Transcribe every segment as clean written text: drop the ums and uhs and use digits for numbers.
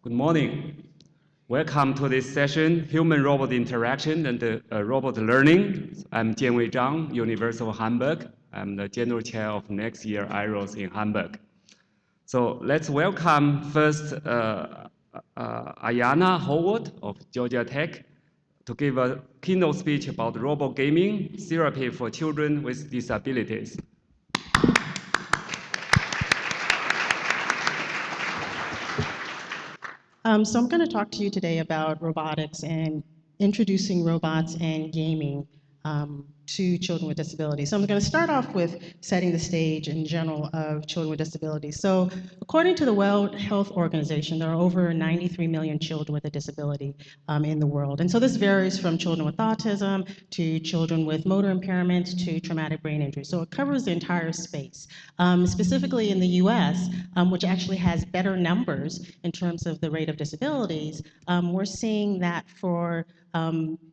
Good morning. Welcome to this session, Human-Robot Interaction and Robot Learning. I'm Jianwei Zhang, University of Hamburg. I'm the General Chair of next year IROS in Hamburg. So let's welcome first Ayana Howard of Georgia Tech to give a keynote speech about robot gaming therapy for children with disabilities. So I'm going to talk to you today about robotics and introducing robots and gaming to children with disabilities. So I'm going to start off with setting the stage in general of children with disabilities. So according to the World Health Organization, there are over 93 million children with a disability in the world. And so this varies from children with autism to children with motor impairments to traumatic brain injury. So it covers the entire space. Specifically in the US, which actually has better numbers in terms of the rate of disabilities, we're seeing that for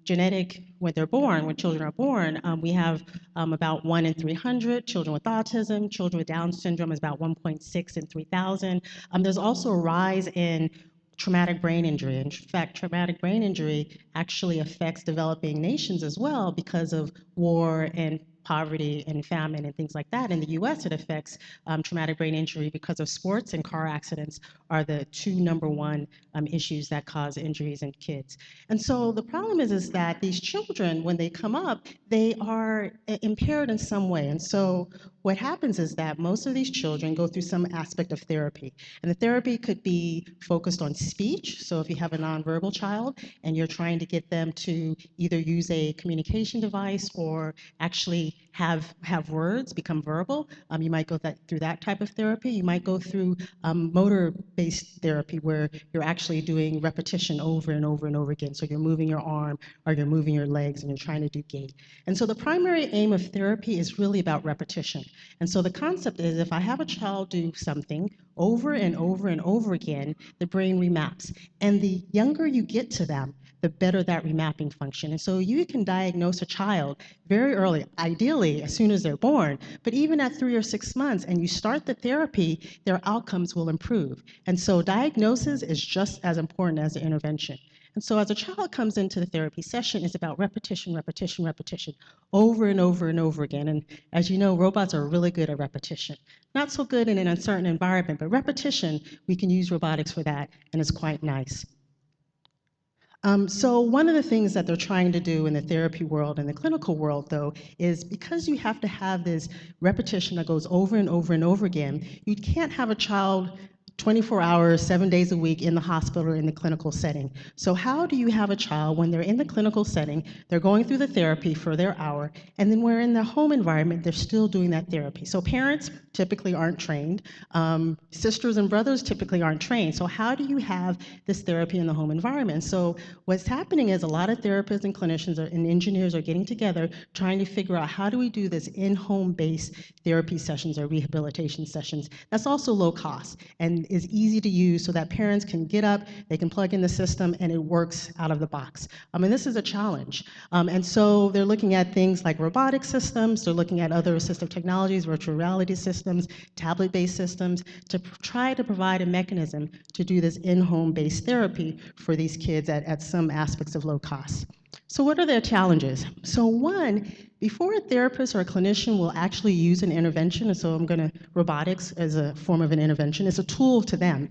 genetic, when they're born, when children are born, we have about 1 in 300 children with autism. Children with Down syndrome is about 1.6 in 3,000. There's also a rise in traumatic brain injury. In fact, traumatic brain injury actually affects developing nations as well because of war and poverty and famine and things like that. In the US, it affects traumatic brain injury because of sports, and car accidents are the two #1 issues that cause injuries in kids. And so the problem is that these children, when they come up, they are impaired in some way. And so what happens is that most of these children go through some aspect of therapy. And the therapy could be focused on speech. So if you have a nonverbal child and you're trying to get them to either use a communication device or actually have words become verbal, you might go through that type of therapy. You might go through motor-based therapy where you're actually doing repetition over and over and over again. So you're moving your arm or you're moving your legs and you're trying to do gait. And so the primary aim of therapy is really about repetition. And so the concept is if I have a child do something over and over and over again, the brain remaps. And the younger you get to them, the better that remapping function. And so you can diagnose a child very early, ideally as soon as they're born, but even at 3 or 6 months, and you start the therapy, their outcomes will improve. And so diagnosis is just as important as the intervention. And so as a child comes into the therapy session, it's about repetition, repetition, repetition, over and over and over again. And as you know, robots are really good at repetition. Not so good in an uncertain environment, but repetition, we can use robotics for that, and it's quite nice. So one of the things that they're trying to do in the therapy world and the clinical world, though, is because you have to have this repetition that goes over and over and over again, you can't have a child 24 hours, 7 days a week in the hospital or in the clinical setting. So how do you have a child when they're in the clinical setting, they're going through the therapy for their hour, and then we're in the home environment, they're still doing that therapy. So parents typically aren't trained. Sisters and brothers typically aren't trained. So how do you have this therapy in the home environment? So what's happening is a lot of therapists and clinicians and engineers are getting together trying to figure out how do we do this in-home based therapy sessions or rehabilitation sessions that's also low cost and is easy to use so that parents can get up, they can plug in the system, and it works out of the box. And this is a challenge. And so they're looking at things like robotic systems, they're looking at other assistive technologies, virtual reality systems, tablet-based systems, to try to provide a mechanism to do this in-home based therapy for these kids at some aspects of low cost. So what are their challenges? So one, before a therapist or a clinician will actually use an intervention, and so robotics as a form of an intervention, is a tool to them.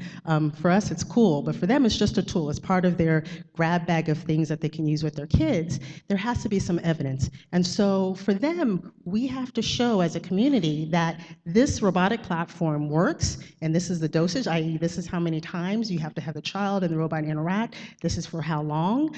For us, it's cool, but for them, it's just a tool. It's part of their grab bag of things that they can use with their kids. There has to be some evidence. And so for them, we have to show as a community that this robotic platform works, and this is the dosage, i.e. this is how many times you have to have the child and the robot interact, this is for how long,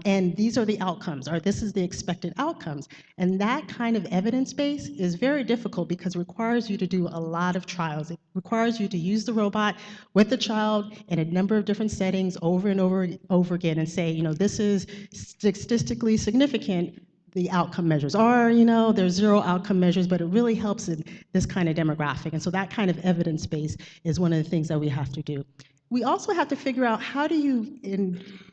and these are the outcomes, or this is the expected outcomes. And that kind of evidence base is very difficult because it requires you to do a lot of trials. It requires you to use the robot with the child in a number of different settings over and over again and say, this is statistically significant. The outcome measures are, there's 0 outcome measures, but it really helps in this kind of demographic. And so that kind of evidence base is one of the things that we have to do. We also have to figure out how do you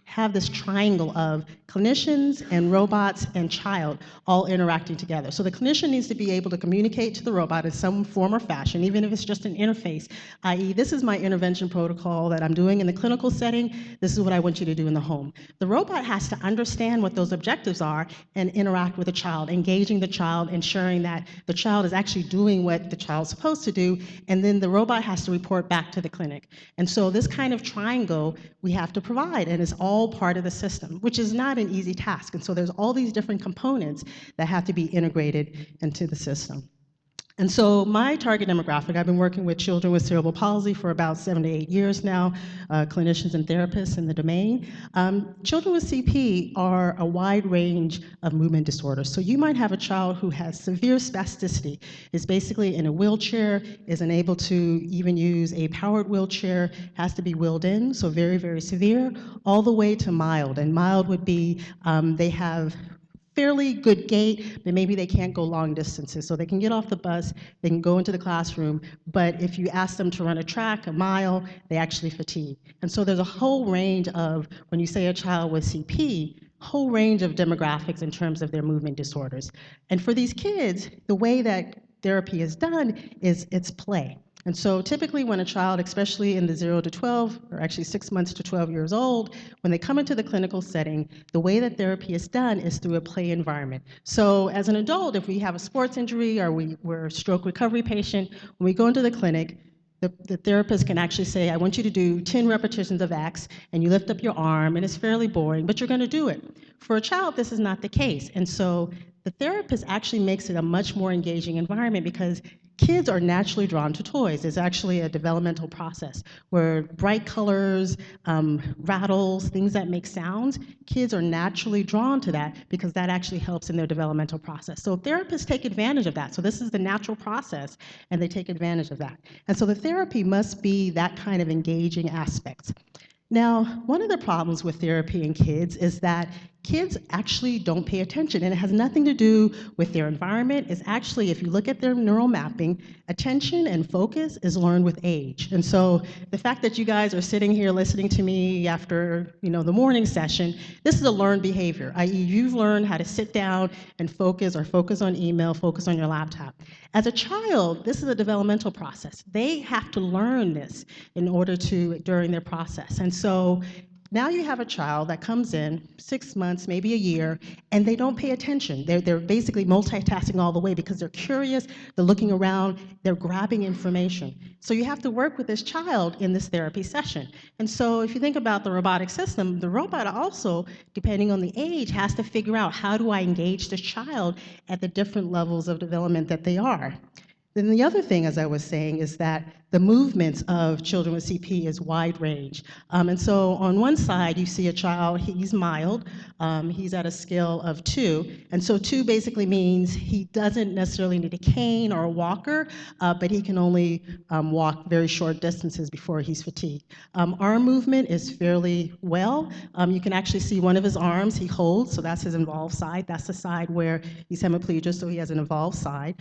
have this triangle of clinicians and robots and child all interacting together. So the clinician needs to be able to communicate to the robot in some form or fashion, even if it's just an interface, i.e. this is my intervention protocol that I'm doing in the clinical setting, this is what I want you to do in the home. The robot has to understand what those objectives are and interact with the child, engaging the child, ensuring that the child is actually doing what the child's supposed to do, and then the robot has to report back to the clinic. And so this kind of triangle we have to provide, and it's all part of the system, which is not an easy task. And so there's all these different components that have to be integrated into the system. And so my target demographic, I've been working with children with cerebral palsy for about 7 to 8 years now, clinicians and therapists in the domain. Children with CP are a wide range of movement disorders. So you might have a child who has severe spasticity, is basically in a wheelchair, is unable to even use a powered wheelchair, has to be wheeled in, so very, very severe, all the way to mild. And mild would be they have fairly good gait, but maybe they can't go long distances. So they can get off the bus, they can go into the classroom, but if you ask them to run a track, a mile, they actually fatigue. And so there's a whole range of, when you say a child with CP, whole range of demographics in terms of their movement disorders. And for these kids, the way that therapy is done is it's play. And so typically when a child, especially in the 0 to 12, or actually 6 months to 12 years old, when they come into the clinical setting, the way that therapy is done is through a play environment. So as an adult, if we have a sports injury or we're a stroke recovery patient, when we go into the clinic, the therapist can actually say, I want you to do 10 repetitions of X, and you lift up your arm, and it's fairly boring, but you're going to do it. For a child, this is not the case. And so the therapist actually makes it a much more engaging environment because kids are naturally drawn to toys. It's actually a developmental process where bright colors, rattles, things that make sounds, kids are naturally drawn to that because that actually helps in their developmental process. So therapists take advantage of that. So this is the natural process, and they take advantage of that. And so the therapy must be that kind of engaging aspect. Now, one of the problems with therapy in kids is that kids actually don't pay attention, and it has nothing to do with their environment. It's actually, if you look at their neural mapping, attention and focus is learned with age. And so the fact that you guys are sitting here listening to me after, the morning session, this is a learned behavior, i.e. you've learned how to sit down and focus, or focus on email, focus on your laptop. As a child, this is a developmental process. They have to learn this in order to, during their process. And so now you have a child that comes in 6 months, maybe a year, and they don't pay attention. They're basically multitasking all the way because they're curious, they're looking around, they're grabbing information. So you have to work with this child in this therapy session. And so if you think about the robotic system, the robot also, depending on the age, has to figure out how do I engage this child at the different levels of development that they are. Then the other thing, as I was saying, is that the movements of children with CP is wide range. And so on one side, you see a child, he's mild, he's at a scale of 2. And so 2 basically means he doesn't necessarily need a cane or a walker, but he can only walk very short distances before he's fatigued. Arm movement is fairly well. You can actually see one of his arms he holds, so that's his involved side. That's the side where he's hemiplegic, so he has an involved side.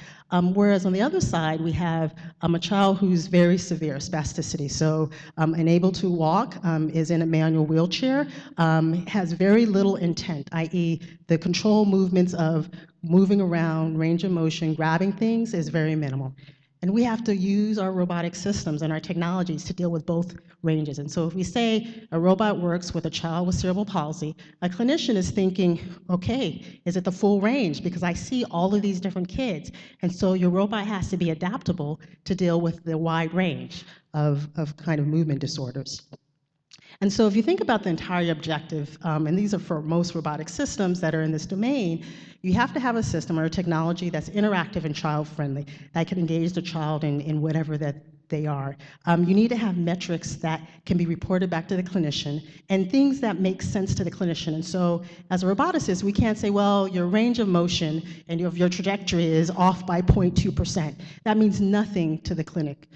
Whereas on the other side, we have a child who's very severe spasticity. So unable to walk, is in a manual wheelchair, has very little intent, i.e. the control movements of moving around, range of motion, grabbing things is very minimal. And we have to use our robotic systems and our technologies to deal with both ranges. And so if we say a robot works with a child with cerebral palsy, a clinician is thinking, okay, is it the full range? Because I see all of these different kids. And so your robot has to be adaptable to deal with the wide range of kind of movement disorders. And so if you think about the entire objective, and these are for most robotic systems that are in this domain, you have to have a system or a technology that's interactive and child-friendly, that can engage the child in whatever that they are. You need to have metrics that can be reported back to the clinician and things that make sense to the clinician. And so as a roboticist, we can't say, well, your range of motion and your trajectory is off by 0.2%. That means nothing to the clinic.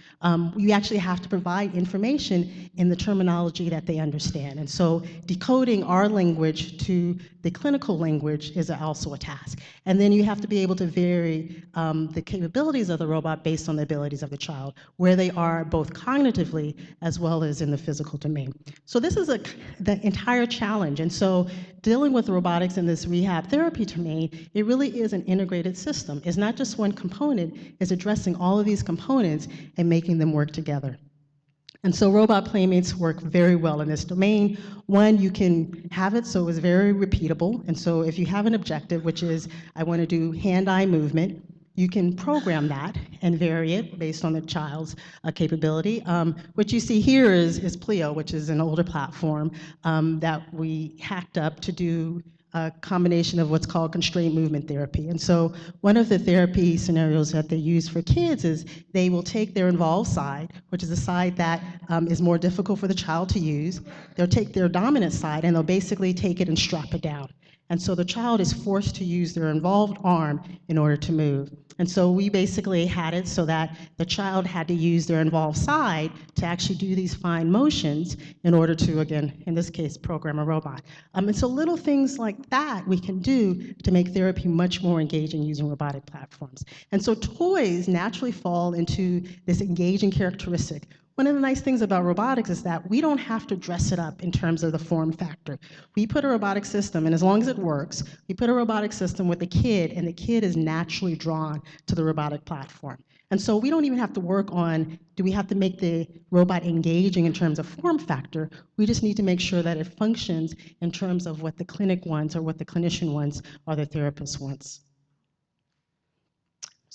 You actually have to provide information in the terminology that they understand. And so decoding our language to the clinical language is also a task. And then you have to be able to vary the capabilities of the robot based on the abilities of the child, where they they are both cognitively as well as in the physical domain. So this is the entire challenge. And so dealing with robotics in this rehab therapy domain, it really is an integrated system. It's not just one component, it's addressing all of these components and making them work together. And so robot playmates work very well in this domain. One, you can have it so it's very repeatable. And so if you have an objective, which is I want to do hand-eye movement, you can program that and vary it based on the child's capability. What you see here is Pleo, which is an older platform that we hacked up to do a combination of what's called constraint movement therapy. And so one of the therapy scenarios that they use for kids is they will take their involved side, which is a side that is more difficult for the child to use. They'll take their dominant side and they'll basically take it and strap it down. And so the child is forced to use their involved arm in order to move. And so we basically had it so that the child had to use their involved side to actually do these fine motions in order to, again, in this case, program a robot. And so little things like that we can do to make therapy much more engaging using robotic platforms. And so toys naturally fall into this engaging characteristic. One of the nice things about robotics is that we don't have to dress it up in terms of the form factor. We put a robotic system, and as long as it works, we put a robotic system with the kid, and the kid is naturally drawn to the robotic platform. And so we don't even have to work on, do we have to make the robot engaging in terms of form factor? We just need to make sure that it functions in terms of what the clinic wants or what the clinician wants or the therapist wants.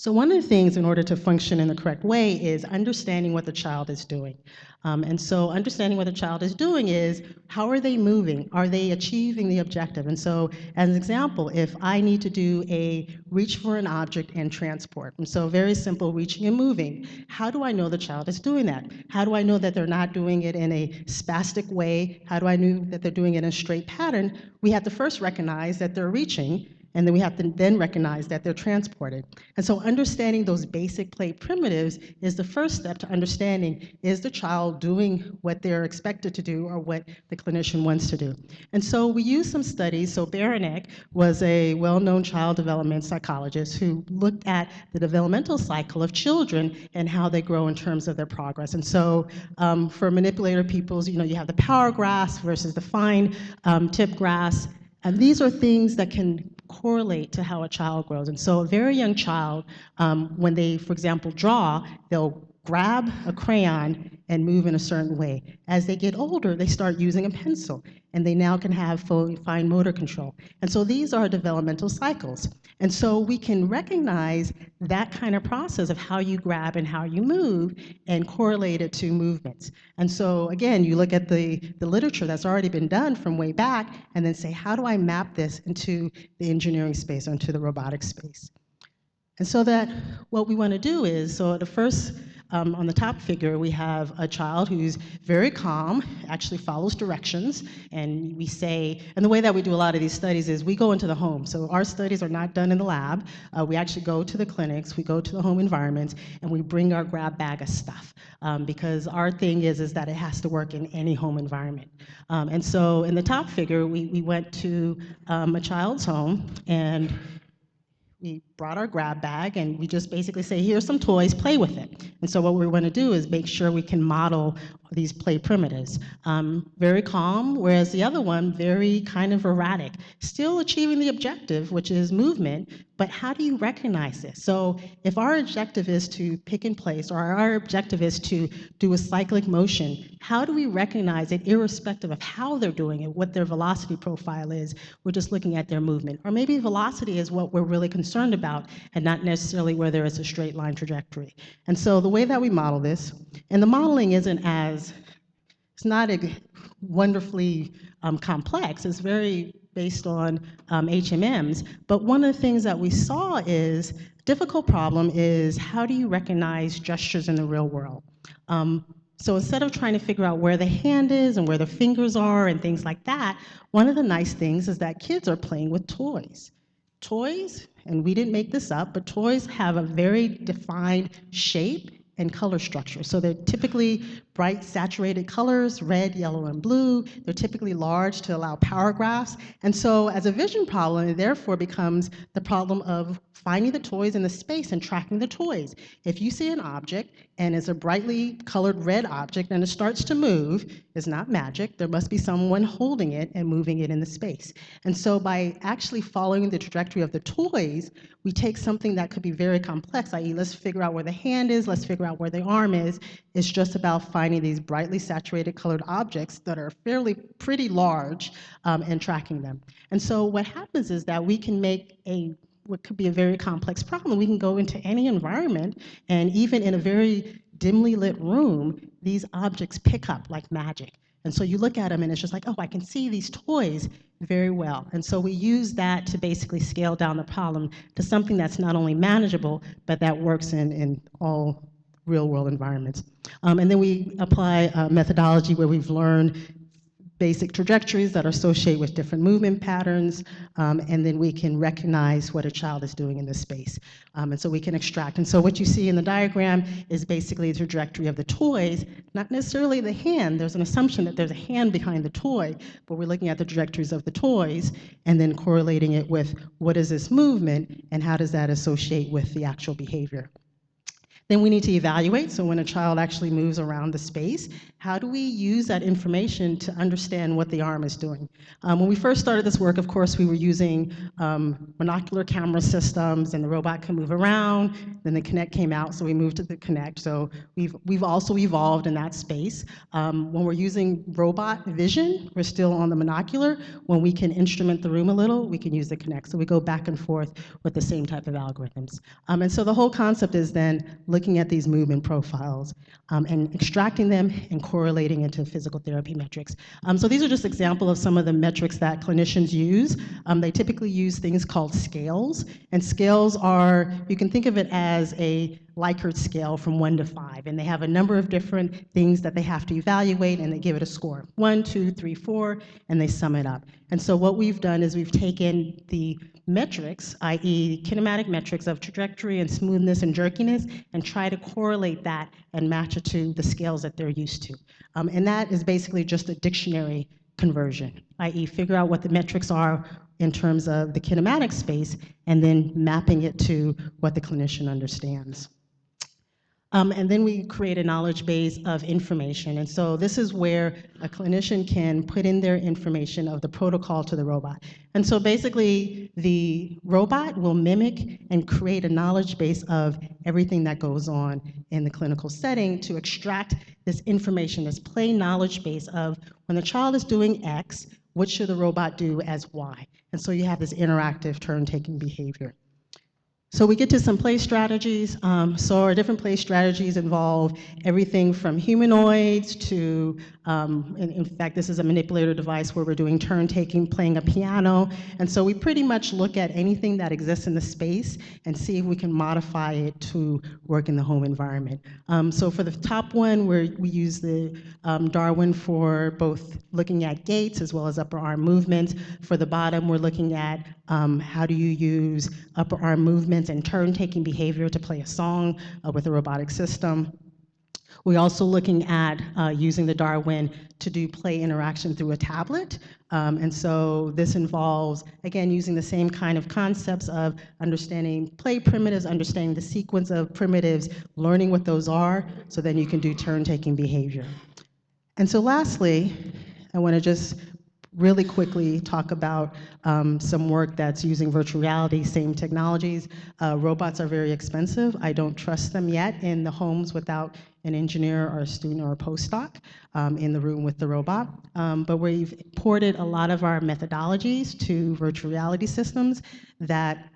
So one of the things in order to function in the correct way is understanding what the child is doing. And so understanding what the child is doing is, how are they moving? Are they achieving the objective? And so as an example, if I need to do a reach for an object and transport, and so very simple reaching and moving, how do I know the child is doing that? How do I know that they're not doing it in a spastic way? How do I know that they're doing it in a straight pattern? We have to first recognize that they're reaching, and then we have to then recognize that they're transported. And so understanding those basic play primitives is the first step to understanding, is the child doing what they're expected to do or what the clinician wants to do? And so we use some studies. So Baranek was a well-known child development psychologist who looked at the developmental cycle of children and how they grow in terms of their progress. And so for manipulator pupils, you have the power grasp versus the fine tip grasp. And these are things that can correlate to how a child grows. And so a very young child, when they, for example, draw, they'll grab a crayon and move in a certain way. As they get older, they start using a pencil, and they now can have fine motor control. And so these are developmental cycles. And so we can recognize that kind of process of how you grab and how you move and correlate it to movements. And so again, you look at the literature that's already been done from way back and then say, how do I map this into the engineering space or into the robotic space? And so that what we want to do is, so the first, on the top figure, we have a child who's very calm, actually follows directions, and we say, and the way that we do a lot of these studies is we go into the home. So our studies are not done in the lab. We actually go to the clinics, we go to the home environments, and we bring our grab bag of stuff. Because our thing is that it has to work in any home environment. And so in the top figure, we went to a child's home, and we brought our grab bag, and we just basically say, here's some toys, play with it. And so what we want to do is make sure we can model these play primitives. Very calm, whereas the other one, very kind of erratic. Still achieving the objective, which is movement, but how do you recognize this? So if our objective is to pick and place, or our objective is to do a cyclic motion, how do we recognize it irrespective of how they're doing it, what their velocity profile is? We're just looking at their movement. Or maybe velocity is what we're really concerned about, and not necessarily whether it's a straight line trajectory. And so the way that we model this, and the modeling isn't as, it's not wonderfully complex, it's very based on HMMs, but one of the things that we saw is, difficult problem is, how do you recognize gestures in the real world? So instead of trying to figure out where the hand is and where the fingers are and things like that, one of the nice things is that kids are playing with toys. Toys, and we didn't make this up, but toys have a very defined shape and color structure. So they're typically bright saturated colors, red, yellow, and blue. They're typically large to allow paragraphs. And so as a vision problem, it therefore becomes the problem of finding the toys in the space and tracking the toys. If you see an object and it's a brightly colored red object and it starts to move, it's not magic. There must be someone holding it and moving it in the space. And so by actually following the trajectory of the toys, we take something that could be very complex, i.e. let's figure out where the hand is, let's figure out where the arm is. It's just about finding these brightly saturated colored objects that are pretty large and tracking them. And so what happens is that we can make what could be a very complex problem. We can go into any environment, and even in a very dimly lit room, these objects pick up like magic. And so you look at them and it's just like, oh, I can see these toys very well. And so we use that to basically scale down the problem to something that's not only manageable, but that works in all real world environments. And then we apply a methodology where we've learned basic trajectories that are associated with different movement patterns, and then we can recognize what a child is doing in this space. And so we can extract. And so what you see in the diagram is basically the trajectory of the toys, not necessarily the hand. There's an assumption that there's a hand behind the toy, but we're looking at the trajectories of the toys and then correlating it with what is this movement and how does that associate with the actual behavior. Then we need to evaluate, so when a child actually moves around the space, how do we use that information to understand what the arm is doing? When we first started this work, of course, we were using monocular camera systems, and the robot can move around. Then the Kinect came out, so we moved to the Kinect. So we've also evolved in that space. When we're using robot vision, we're still on the monocular. When we can instrument the room a little, we can use the Kinect. So we go back and forth with the same type of algorithms. And so the whole concept is then looking at these movement profiles and extracting them and correlating into physical therapy metrics. So these are just examples of some of the metrics that clinicians use. They typically use things called scales, and scales are, you can think of it as a Likert scale from 1 to 5, and they have a number of different things that they have to evaluate, and they give it a score, 1, 2, 3, 4, and they sum it up. And so what we've done is we've taken the metrics, i.e. kinematic metrics of trajectory and smoothness and jerkiness, and try to correlate that and match it to the scales that they're used to. And that is basically just a dictionary conversion, i.e. figure out what the metrics are in terms of the kinematic space, and then mapping it to what the clinician understands. And then we create a knowledge base of information. And so this is where a clinician can put in their information of the protocol to the robot. And so basically, the robot will mimic and create a knowledge base of everything that goes on in the clinical setting to extract this information, this plain knowledge base of when the child is doing X, what should the robot do as Y? And so you have this interactive turn-taking behavior. So we get to some play strategies. So our different play strategies involve everything from humanoids to, in fact, this is a manipulator device where we're doing turn-taking, playing a piano. And so we pretty much look at anything that exists in the space and see if we can modify it to work in the home environment. So for the top one, we use the Darwin for both looking at gaits as well as upper arm movements. For the bottom, we're looking at how do you use upper arm movements and turn-taking behavior to play a song with a robotic system. We're also looking at using the Darwin to do play interaction through a tablet. And so this involves, again, using the same kind of concepts of understanding play primitives, understanding the sequence of primitives, learning what those are, so then you can do turn-taking behavior. And so lastly, I want to just really quickly talk about some work that's using virtual reality, same technologies. Robots are very expensive. I don't trust them yet in the homes without an engineer or a student or a postdoc in the room with the robot. But we've ported a lot of our methodologies to virtual reality systems that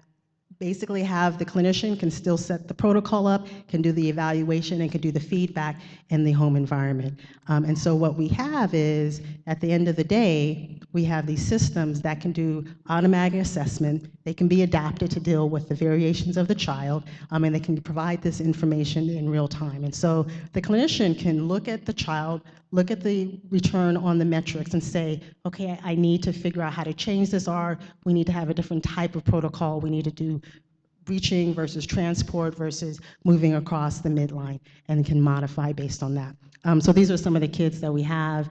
basically have the clinician can still set the protocol up, can do the evaluation, and can do the feedback in the home environment. And so what we have is, at the end of the day, we have these systems that can do automatic assessment. They can be adapted to deal with the variations of the child, and they can provide this information in real time. And so the clinician can look at the child, look at the return on the metrics and say, okay, I need to figure out how to change this, or we need to have a different type of protocol, we need to do reaching versus transport versus moving across the midline, and can modify based on that. So these are some of the kids that we have.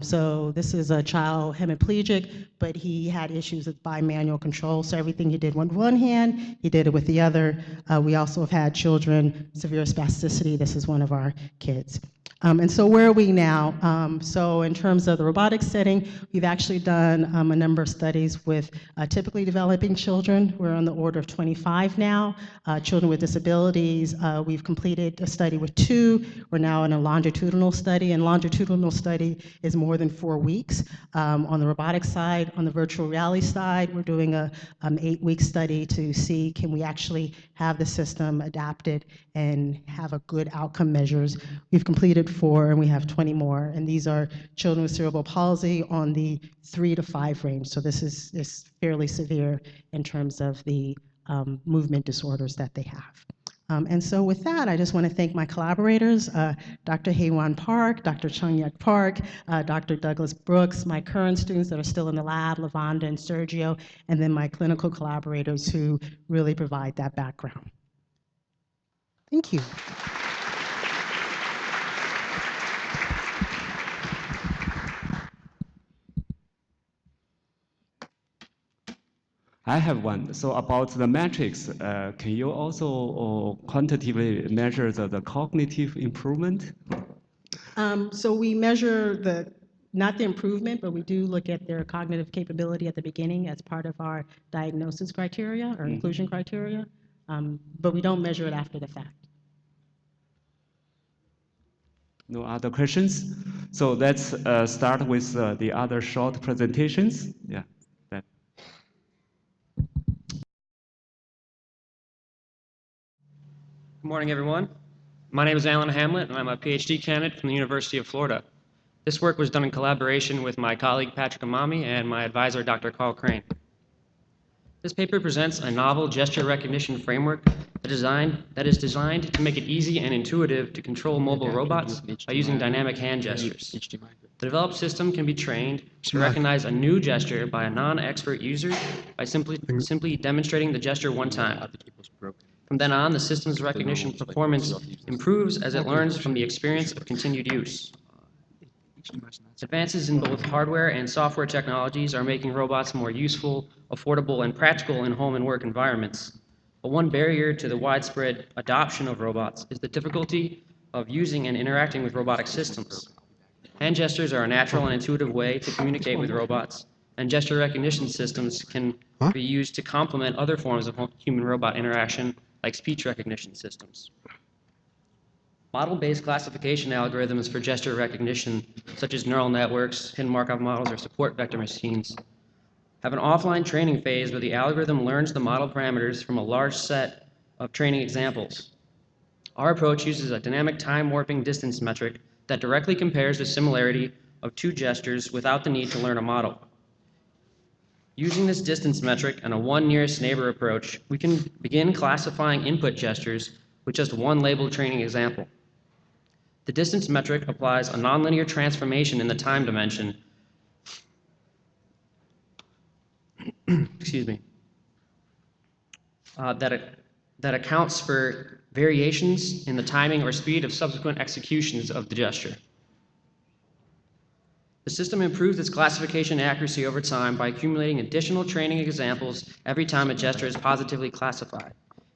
So this is a child hemiplegic, but he had issues with bimanual control. So everything he did with one hand, he did it with the other. We also have had children, severe spasticity. This is one of our kids. And so where are we now? So in terms of the robotics setting, we've actually done a number of studies with typically developing children. We're on the order of 25 now. Children with disabilities, we've completed a study with 2. We're now in a longitudinal study, and longitudinal study is more than 4 weeks. On the robotics side, on the virtual reality side, we're doing a 8-week study to see can we actually have the system adapted and have a good outcome measures. We've completed 4, and we have 20 more, and these are children with cerebral palsy on the 3 to 5 range. So this is fairly severe in terms of the movement disorders that they have. And so with that, I just want to thank my collaborators, Dr. Haewon Park, Dr. Chung-Yuk Park, Dr. Douglas Brooks, my current students that are still in the lab, Lavonda and Sergio, and then my clinical collaborators who really provide that background. Thank you. I have one. So about the metrics, can you also quantitatively measure the cognitive improvement? So we measure not the improvement, but we do look at their cognitive capability at the beginning as part of our diagnosis criteria or inclusion criteria, but we don't measure it after the fact. No other questions? So let's start with the other short presentations. Yeah. Good morning, everyone. My name is Alan Hamlet, and I'm a PhD candidate from the University of Florida. This work was done in collaboration with my colleague Patrick Amami and my advisor, Dr. Carl Crane. This paper presents a novel gesture recognition framework that is designed to make it easy and intuitive to control mobile robots by using dynamic hand gestures. The developed system can be trained to recognize a new gesture by a non-expert user by simply demonstrating the gesture one time. From then on, the system's recognition performance improves as it learns from the experience of continued use. Advances in both hardware and software technologies are making robots more useful, affordable, and practical in home and work environments. But one barrier to the widespread adoption of robots is the difficulty of using and interacting with robotic systems. Hand gestures are a natural and intuitive way to communicate with robots, and gesture recognition systems can be used to complement other forms of human-robot interaction, like speech recognition systems. Model-based classification algorithms for gesture recognition, such as neural networks, hidden Markov models, or support vector machines, have an offline training phase where the algorithm learns the model parameters from a large set of training examples. Our approach uses a dynamic time warping distance metric that directly compares the similarity of 2 gestures without the need to learn a model. Using this distance metric and a one nearest neighbor approach, we can begin classifying input gestures with just one labeled training example. The distance metric applies a nonlinear transformation in the time dimension excuse me, that accounts for variations in the timing or speed of subsequent executions of the gesture. The system improves its classification accuracy over time by accumulating additional training examples every time a gesture is positively classified.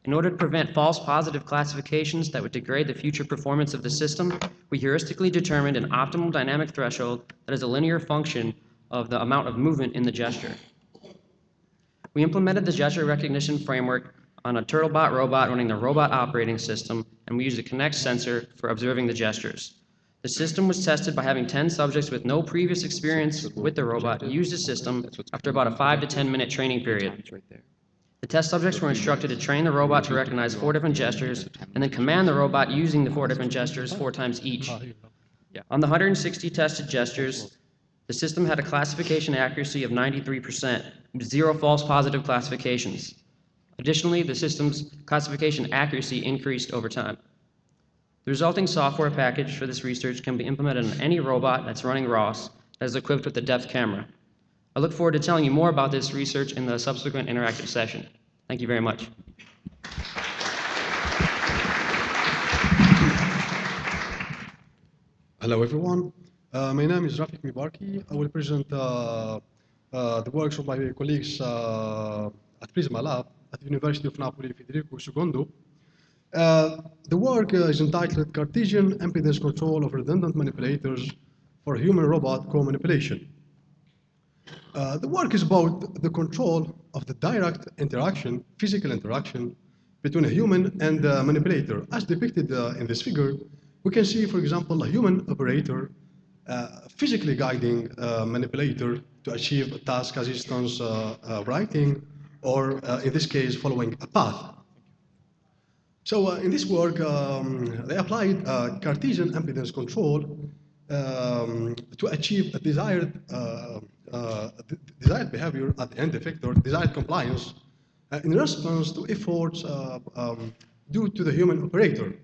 In order to prevent false positive classifications that would degrade the future performance of the system, we heuristically determined an optimal dynamic threshold that is a linear function of the amount of movement in the gesture. We implemented the gesture recognition framework on a Turtlebot robot running the robot operating system, and we used a Kinect sensor for observing the gestures. The system was tested by having 10 subjects with no previous experience with the robot use the system after about a 5 to 10 minute training period. The test subjects were instructed to train the robot to recognize 4 different gestures and then command the robot using the 4 different gestures 4 times each. On the 160 tested gestures, the system had a classification accuracy of 93%, with 0 false positive classifications. Additionally, the system's classification accuracy increased over time. The resulting software package for this research can be implemented on any robot that's running ROS that is equipped with a depth camera. I look forward to telling you more about this research in the subsequent interactive session. Thank you very much. Hello, everyone. My name is Rafik Mibarki. I will present the works of my colleagues at Prisma Lab at the University of Napoli Federico II. The work is entitled Cartesian Impedance Control of Redundant Manipulators for Human-Robot Co-Manipulation. The work is about the control of the direct interaction, physical interaction, between a human and a manipulator. As depicted in this figure, we can see, for example, a human operator physically guiding a manipulator to achieve a task assistance writing, or in this case, following a path. So in this work, they applied Cartesian impedance control to achieve a desired behavior at the end effector, desired compliance, in response to efforts due to the human operator.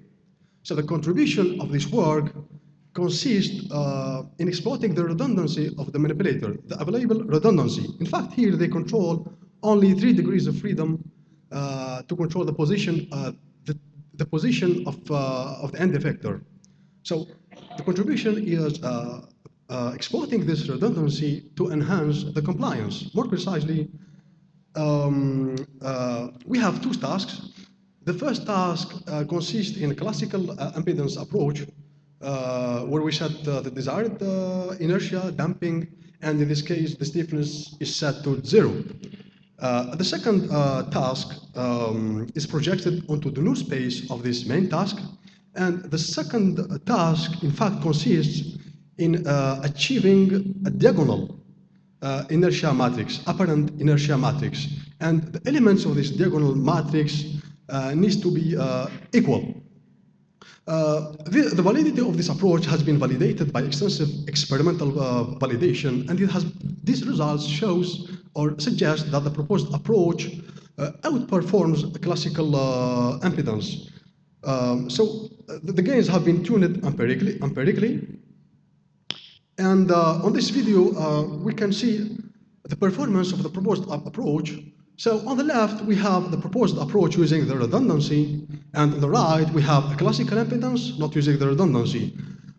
So the contribution of this work consists in exploiting the redundancy of the manipulator, the available redundancy. In fact, here they control only 3 degrees of freedom to control the position of the end effector. So the contribution is exploiting this redundancy to enhance the compliance. More precisely, we have 2 tasks. The first task consists in a classical impedance approach, where we set the desired inertia, damping, and in this case, the stiffness is set to 0. The second task is projected onto the null space of this main task, and the second task, in fact, consists in achieving a diagonal inertia matrix, apparent inertia matrix, and the elements of this diagonal matrix needs to be equal. The validity of this approach has been validated by extensive experimental validation, and these results shows or suggest that the proposed approach outperforms the classical impedance. The gains have been tuned empirically. And on this video, we can see the performance of the proposed approach. So on the left, we have the proposed approach using the redundancy, and on the right, we have a classical impedance not using the redundancy.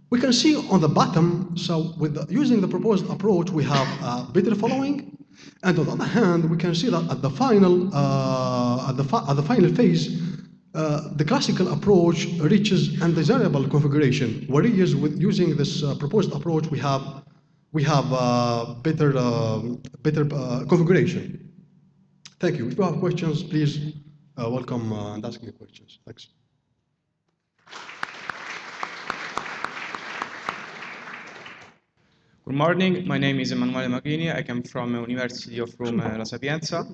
We can see on the bottom, so using the proposed approach, we have better following, and on the other hand, we can see that at the final phase, the classical approach reaches undesirable configuration, whereas with using this proposed approach, we have better configuration. Thank you. If you have questions, please welcome and ask me questions. Thanks. Good morning. My name is Emanuele Magrini. I come from University of Rome La Sapienza.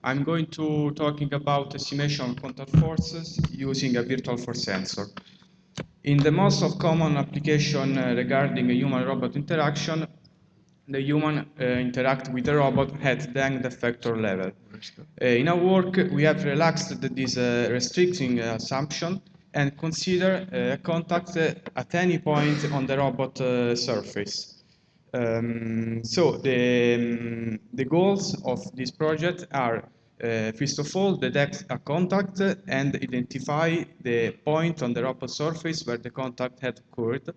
I'm going to talking about estimation of contact forces using a virtual force sensor. In the most of common application regarding a human-robot interaction, the human interact with the robot at the end effector level. In our work, we have relaxed this restricting assumption and consider contact at any point on the robot surface. So the goals of this project are, first of all, detect a contact and identify the point on the robot surface where the contact had occurred,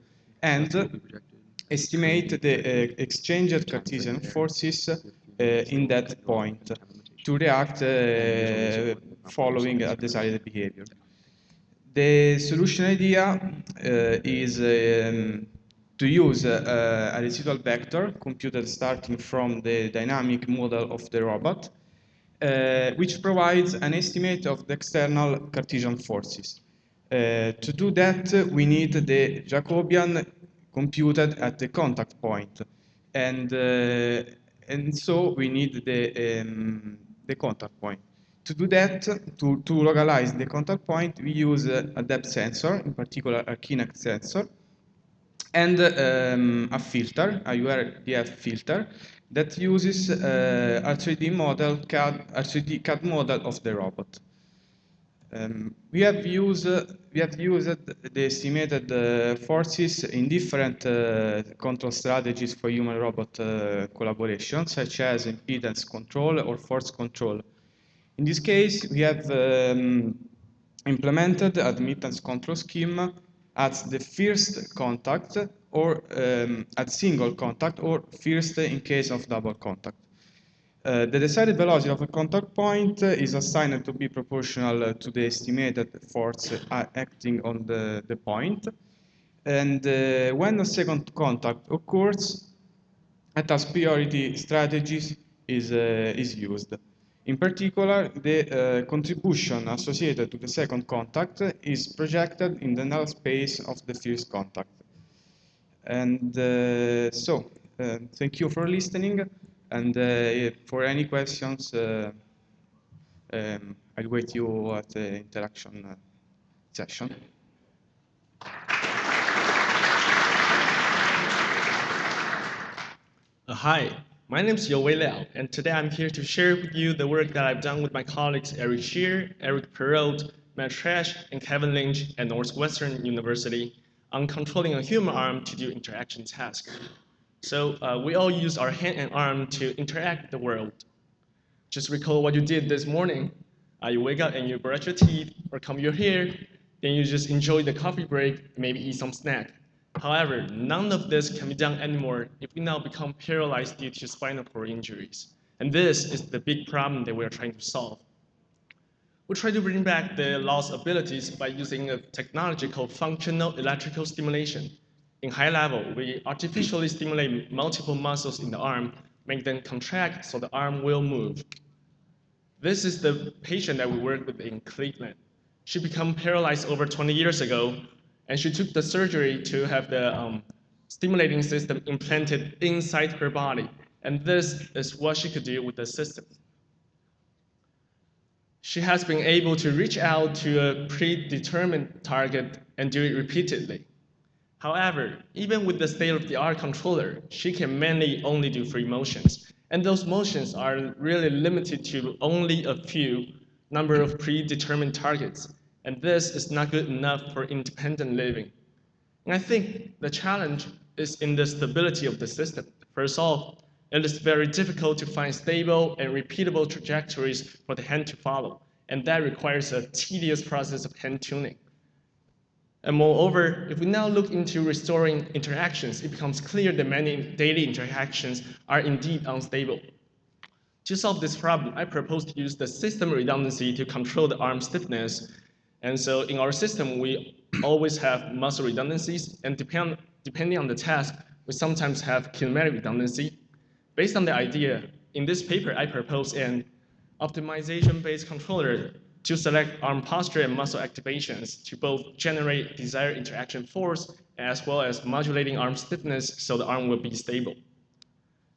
and estimate the exchanged Cartesian forces in that point to react following a desired behavior. The solution idea is to use a residual vector computed starting from the dynamic model of the robot, which provides an estimate of the external Cartesian forces. To do that, we need the Jacobian computed at the contact point, and so we need the contact point. To do that, to localize the contact point, we use a depth sensor, in particular a Kinect sensor, and a filter, a URDF filter, that uses a 3D model, RSJ CAD model of the robot. We have used the estimated forces in different control strategies for human-robot collaboration, such as impedance control or force control. In this case, we have implemented admittance control scheme at the first contact or at single contact or first in case of double contact. The decided velocity of a contact point is assigned to be proportional to the estimated force acting on the point. And when a second contact occurs, a task priority strategy is used. In particular, the contribution associated to the second contact is projected in the null space of the first contact. And thank you for listening. And for any questions, I'll wait you at the interaction session. Hi, my name is Youwei Liao, and today I'm here to share with you the work that I've done with my colleagues Eric Shear, Eric Perrault, Matt Trash, and Kevin Lynch at Northwestern University on controlling a human arm to do interaction tasks. So we all use our hand and arm to interact with the world. Just recall what you did this morning. You wake up and you brush your teeth or comb your hair, then you just enjoy the coffee break, maybe eat some snack. However, none of this can be done anymore if we now become paralyzed due to spinal cord injuries. And this is the big problem that we are trying to solve. We try to bring back the lost abilities by using a technology called functional electrical stimulation. In high level, we artificially stimulate multiple muscles in the arm, make them contract so the arm will move. This is the patient that we work with in Cleveland. She became paralyzed over 20 years ago, and she took the surgery to have the stimulating system implanted inside her body. And this is what she could do with the system. She has been able to reach out to a predetermined target and do it repeatedly. However, even with the state-of-the-art controller, she can mainly only do free motions. And those motions are really limited to only a few number of predetermined targets. And this is not good enough for independent living. And I think the challenge is in the stability of the system. First off, it is very difficult to find stable and repeatable trajectories for the hand to follow. And that requires a tedious process of hand tuning. And moreover, if we now look into restoring interactions, it becomes clear that many daily interactions are indeed unstable. To solve this problem, I propose to use the system redundancy to control the arm stiffness. And so in our system, we always have muscle redundancies, and depending on the task, we sometimes have kinematic redundancy. Based on the idea, in this paper, I propose an optimization-based controller to select arm posture and muscle activations to both generate desired interaction force as well as modulating arm stiffness so the arm will be stable.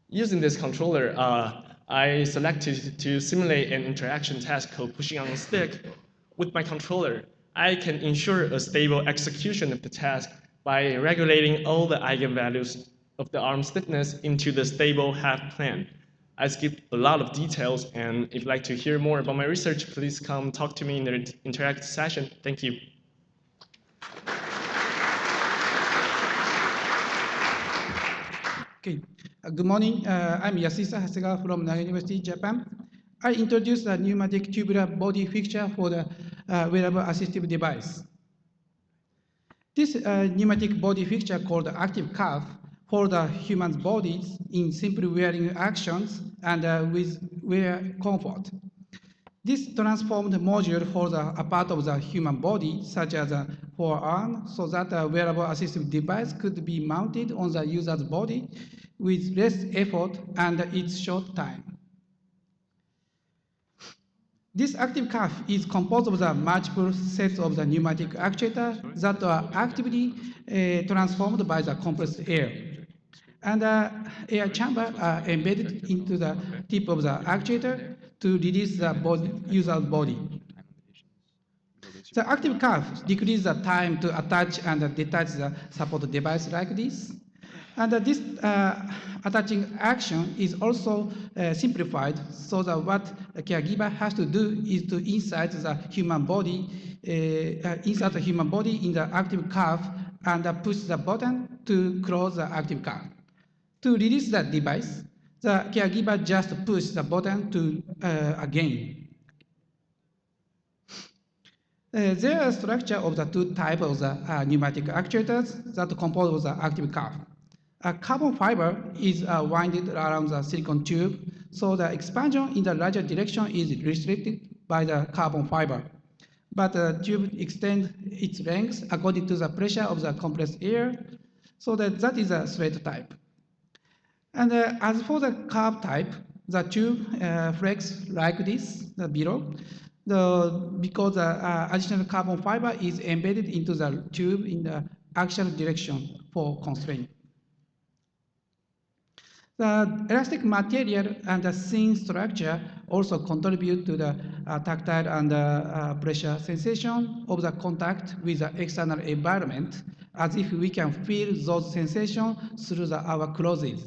Using this controller, I selected to simulate an interaction task called pushing on a stick. With my controller, I can ensure a stable execution of the task by regulating all the eigenvalues of the arm stiffness into the stable half plane. I skipped a lot of details, and if you'd like to hear more about my research, please come talk to me in the interactive session. Thank you. Okay. Good morning. I'm Yasuhisa Hasegawa from Nara University, Japan. I introduced a pneumatic tubular body fixture for the wearable assistive device. This pneumatic body fixture called active cuff for the human's bodies in simple wearing actions and with wear comfort. This transformed module for a part of the human body, such as a forearm, so that a wearable assistive device could be mounted on the user's body with less effort and its short time. This active cuff is composed of the multiple sets of the pneumatic actuators that are actively transformed by the compressed air. And air chamber are embedded into the tip of the actuator to release the user's body. The active cuff decreases the time to attach and detach the support device like this. And this attaching action is also simplified so that what a caregiver has to do is to insert the human body in the active cuff and push the button to close the active cuff. To release the device, the caregiver just pushes the button again. There are structure of the two types of the pneumatic actuators that compose the active cuff. A carbon fiber is winded around the silicon tube, so the expansion in the larger direction is restricted by the carbon fiber. But the tube extends its length according to the pressure of the compressed air, so that is a thread type. And as for the curve type, the tube flex like this, below, because the additional carbon fiber is embedded into the tube in the axial direction for constraint. The elastic material and the thin structure also contribute to the tactile and pressure sensation of the contact with the external environment, as if we can feel those sensations through our clothes.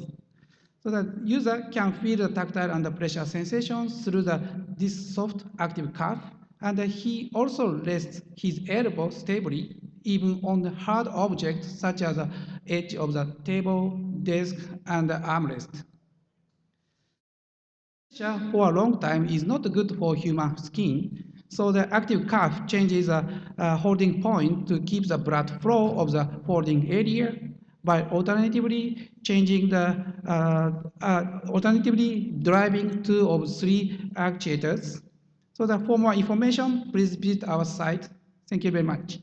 So the user can feel the tactile and the pressure sensations through this soft active cuff, and he also rests his elbow stably even on the hard objects such as the edge of the table, desk, and the armrest. For a long time is not good for human skin, so the active cuff changes the holding point to keep the blood flow of the holding area, by alternatively changing alternatively driving 2 of 3 actuators. So for more information, please visit our site. Thank you very much.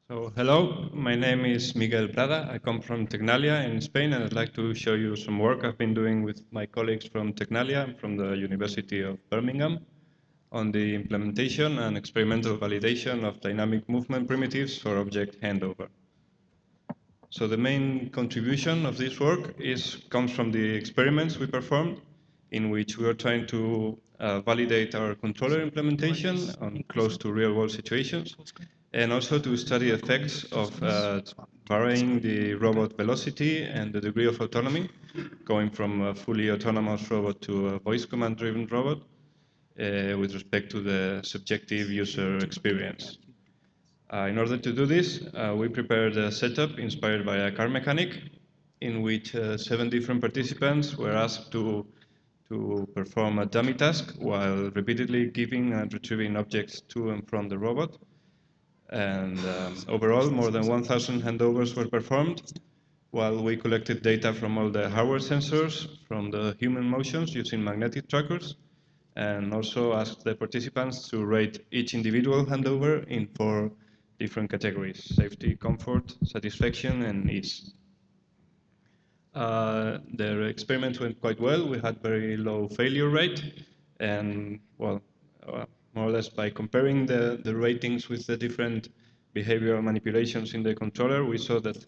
So hello, my name is Miguel Prada. I come from Tecnalia in Spain, and I'd like to show you some work I've been doing with my colleagues from Tecnalia and from the University of Birmingham on the implementation and experimental validation of dynamic movement primitives for object handover. So the main contribution of this work comes from the experiments we performed, in which we are trying to validate our controller implementation on close to real-world situations, and also to study effects of varying the robot velocity and the degree of autonomy, going from a fully autonomous robot to a voice command-driven robot, with respect to the subjective user experience. In order to do this, we prepared a setup inspired by a car mechanic, in which 7 different participants were asked to perform a dummy task while repeatedly giving and retrieving objects to and from the robot. And overall, more than 1,000 handovers were performed, while we collected data from all the hardware sensors, from the human motions using magnetic trackers, and also asked the participants to rate each individual handover in 4 different categories: safety, comfort, satisfaction, and ease. The experiment went quite well. We had very low failure rate, and well, more or less by comparing the ratings with the different behavioral manipulations in the controller, we saw that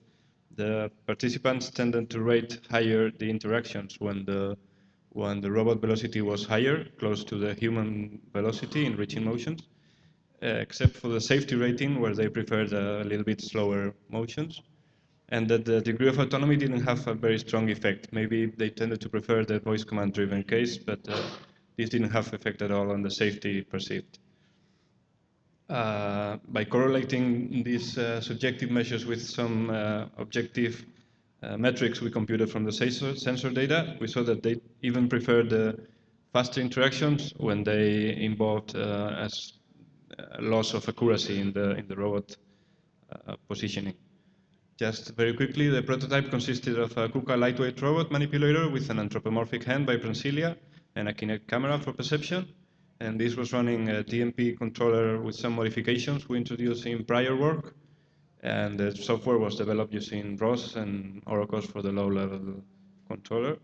the participants tended to rate higher the interactions when the robot velocity was higher, close to the human velocity in reaching motions, except for the safety rating, where they preferred a little bit slower motions, and that the degree of autonomy didn't have a very strong effect. Maybe they tended to prefer the voice command-driven case, but this didn't have effect at all on the safety perceived. By correlating these subjective measures with some objective metrics we computed from the sensor data, we saw that they even preferred the faster interactions when they involved a loss of accuracy in the robot positioning. Just very quickly, the prototype consisted of a KUKA lightweight robot manipulator with an anthropomorphic hand by Bransilia and a Kinect camera for perception. And this was running a DMP controller with some modifications we introduced in prior work. And the software was developed using ROS and Oracles for the low-level controller.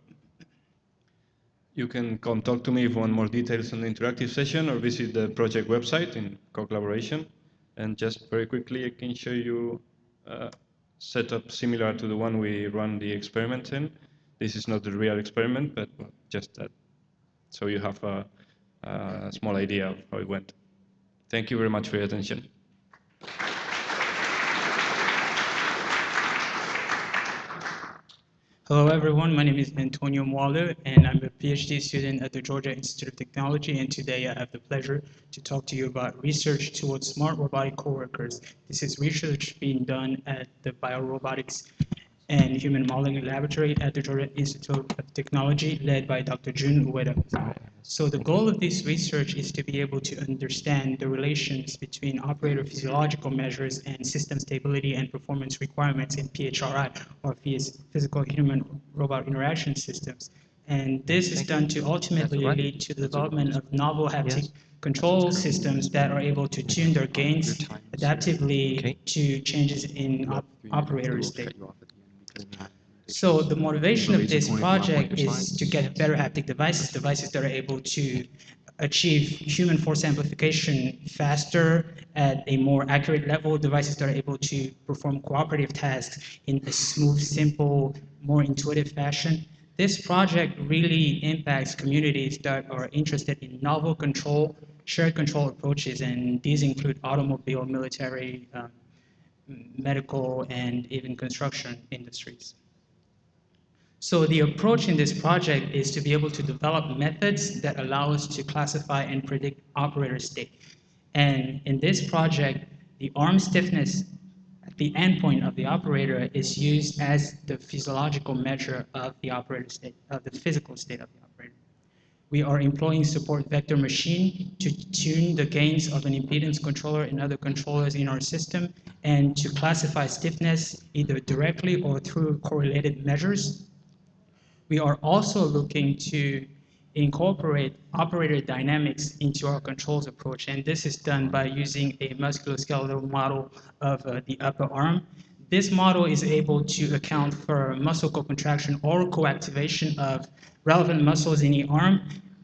You can come talk to me if you want more details on the interactive session, or visit the project website in co-collaboration. And just very quickly, I can show you a setup similar to the one we run the experiment in. This is not the real experiment, but just that, so you have a small idea of how it went. Thank you very much for your attention. Hello, everyone. My name is Antonio Mualu, and I'm a PhD student at the Georgia Institute of Technology. And today I have the pleasure to talk to you about research towards smart robotic coworkers. This is research being done at the Biorobotics and Human Modeling Laboratory at the Georgia Institute of Technology, led by Dr. Jun Ueda. So the goal of this research is to be able to understand the relations between operator physiological measures and system stability and performance requirements in PHRI, or physical human-robot interaction systems. And this is done to ultimately lead to the development of novel haptic control systems that are able to tune their gains adaptively to changes in operator state. So the motivation of this project is to get better haptic devices that are able to achieve human force amplification faster at a more accurate level, devices that are able to perform cooperative tasks in a smooth, simple, more intuitive fashion. This project really impacts communities that are interested in novel control, shared control approaches, and these include automobile, military, medical, and even construction industries. So the approach in this project is to be able to develop methods that allow us to classify and predict operator state. And in this project, the arm stiffness at the endpoint of the operator is used as the physiological measure of the operator state, of the physical state of the operator. We are employing support vector machine to tune the gains of an impedance controller and other controllers in our system and to classify stiffness either directly or through correlated measures. We are also looking to incorporate operator dynamics into our controls approach, and this is done by using a musculoskeletal model of the upper arm. This model is able to account for muscle co-contraction or co-activation of relevant muscles in the arm,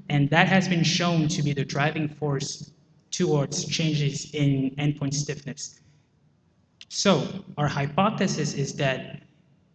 and that has been shown to be the driving force towards changes in endpoint stiffness. So our hypothesis is that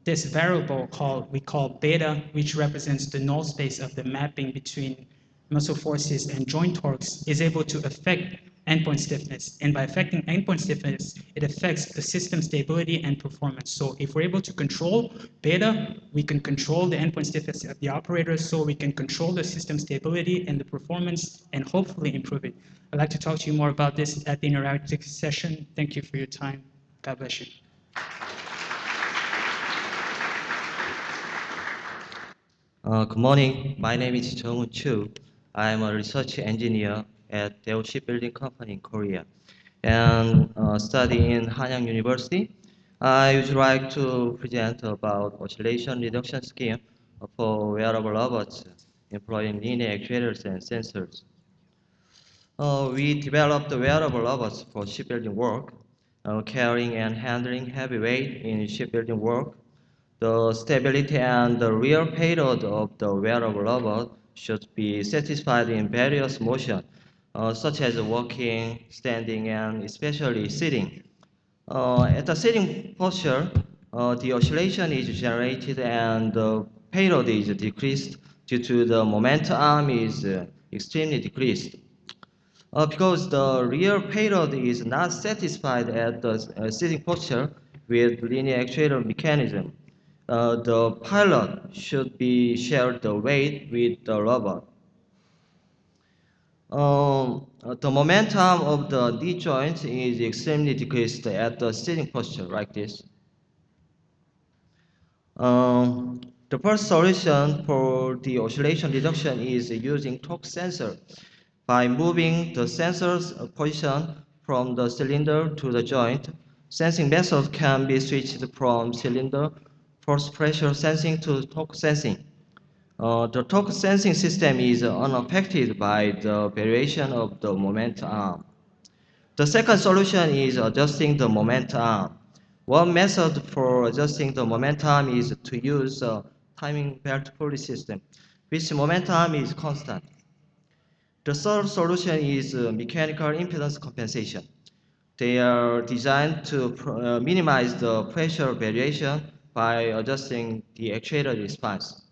this variable we call beta, which represents the null space of the mapping between muscle forces and joint torques, is able to affect endpoint stiffness. And by affecting endpoint stiffness, it affects the system stability and performance. So if we're able to control beta, we can control the endpoint stiffness of the operator, so we can control the system stability and the performance and hopefully improve it. I'd like to talk to you more about this at the interactive session. Thank you for your time. God bless you. Good morning. My name is Jung-hoon Chu. I am a research engineer at Daewoo Shipbuilding Company in Korea and study in Hanyang University. I would like to present about oscillation reduction scheme for wearable robots employing linear actuators and sensors. We developed wearable robots for shipbuilding work, carrying and handling heavy weight in shipbuilding work. The stability and the real payload of the wearable robot should be satisfied in various motions, such as walking, standing, and especially sitting. At the sitting posture, the oscillation is generated and the payload is decreased due to the momentum arm is extremely decreased. Because the real payload is not satisfied at the sitting posture with linear actuator mechanism. The pilot should be shared the weight with the robot. The momentum of the knee joint is extremely decreased at the sitting posture like this. The first solution for the oscillation reduction is using torque sensor. By moving the sensor's position from the cylinder to the joint, sensing method can be switched from cylinder force pressure sensing to torque sensing. The torque sensing system is unaffected by the variation of the momentum arm. The second solution is adjusting the momentum arm. One method for adjusting the momentum arm is to use a timing belt pulley system, which momentum arm is constant. The third solution is mechanical impedance compensation. They are designed to minimize the pressure variation by adjusting the actuator response.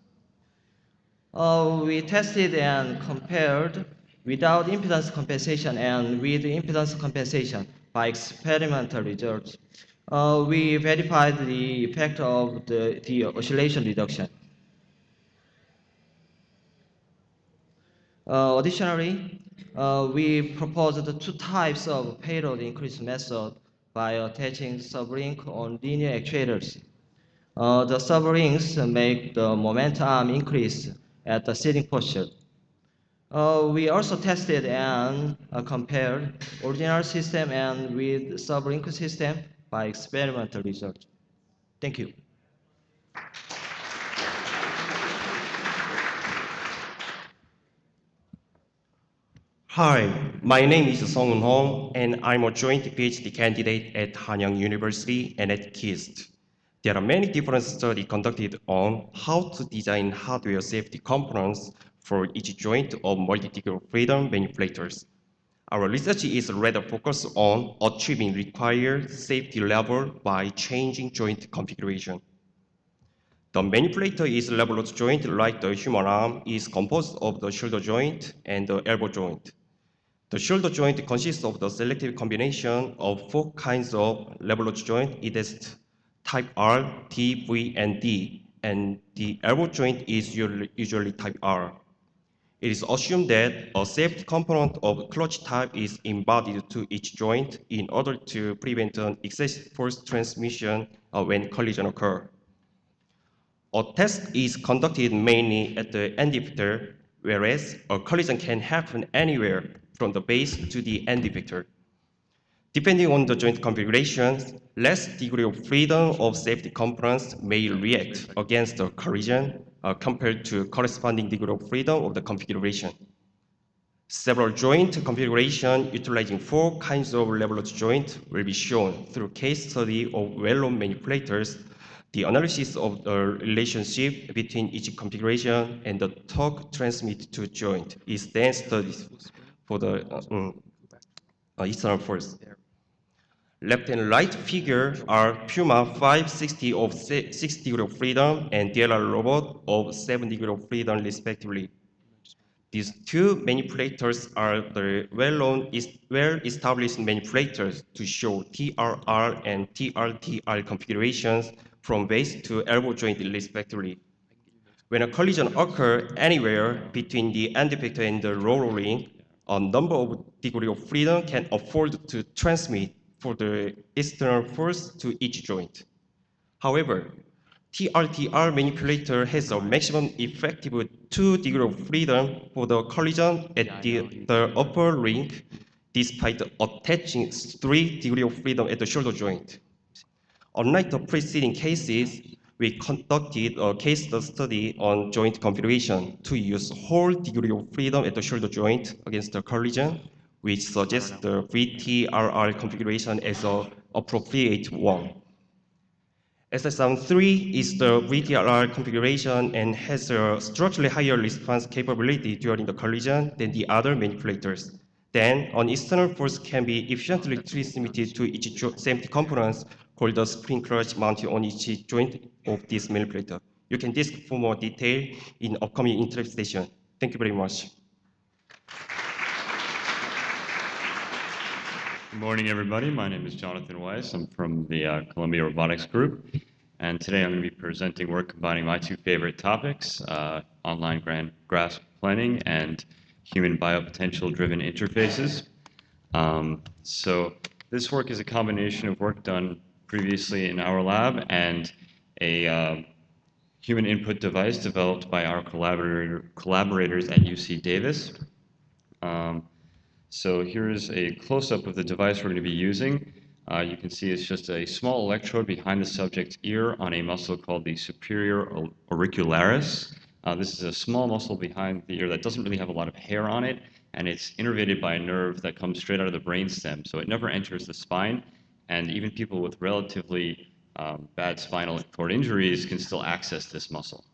We tested and compared without impedance compensation and with impedance compensation by experimental results. We verified the effect of the oscillation reduction. Additionally, we proposed two types of payload increase method by attaching sublink on linear actuators. The servo rings make the momentum increase at the sitting posture. We also tested and compared original system and with servo ring system by experimental research. Thank you. Hi, my name is Song Eun-hong, and I'm a joint PhD candidate at Hanyang University and at KIST. There are many different studies conducted on how to design hardware safety components for each joint of multi-degree of freedom manipulators. Our research is rather focused on achieving required safety level by changing joint configuration. The manipulator is level joint like the human arm is composed of the shoulder joint and the elbow joint. The shoulder joint consists of the selective combination of 4 kinds of leverage joint. It is type R, T, V, and D, and the elbow joint is usually type R. It is assumed that a safety component of clutch type is embodied to each joint in order to prevent an excessive force transmission when collision occurs. A test is conducted mainly at the end effector, whereas a collision can happen anywhere from the base to the end effector. Depending on the joint configurations, less degree of freedom of safety components may react against the collision compared to corresponding degree of freedom of the configuration. Several joint configurations utilizing 4 kinds of leverage joint will be shown through case study of well-known manipulators. The analysis of the relationship between each configuration and the torque transmitted to joint is then studied for the external force. Left and right figure are Puma 560 of 6 degree of freedom and DLR robot of 7 degree of freedom respectively. These 2 manipulators are the well-established manipulators to show TRR and TRTR configurations from base to elbow joint respectively. When a collision occurs anywhere between the end effector and the roller ring, a number of degree of freedom can afford to transmit for the external force to each joint. However, TRTR manipulator has a maximum effective 2 degree of freedom for the collision at the upper ring, despite attaching 3 degree of freedom at the shoulder joint. Unlike the preceding cases, we conducted a case study on joint configuration to use whole degree of freedom at the shoulder joint against the collision, which suggests the VTRR configuration as an appropriate one. SSM3 is the VTRR configuration and has a structurally higher response capability during the collision than the other manipulators. Then, an external force can be efficiently transmitted to each safety components called the spring clutch mounted on each joint of this manipulator. You can ask for more detail in upcoming interview session. Thank you very much. Good morning, everybody. My name is Jonathan Weiss. I'm from the Columbia Robotics Group. And today I'm going to be presenting work combining my 2 favorite topics, online grasp planning and human biopotential-driven interfaces. So this work is a combination of work done previously in our lab and a human input device developed by our collaborators at UC Davis. So here's a close-up of the device we're going to be using. You can see it's just a small electrode behind the subject's ear on a muscle called the superior auricularis. This is a small muscle behind the ear that doesn't really have a lot of hair on it, and it's innervated by a nerve that comes straight out of the brainstem, so it never enters the spine, and even people with relatively bad spinal cord injuries can still access this muscle.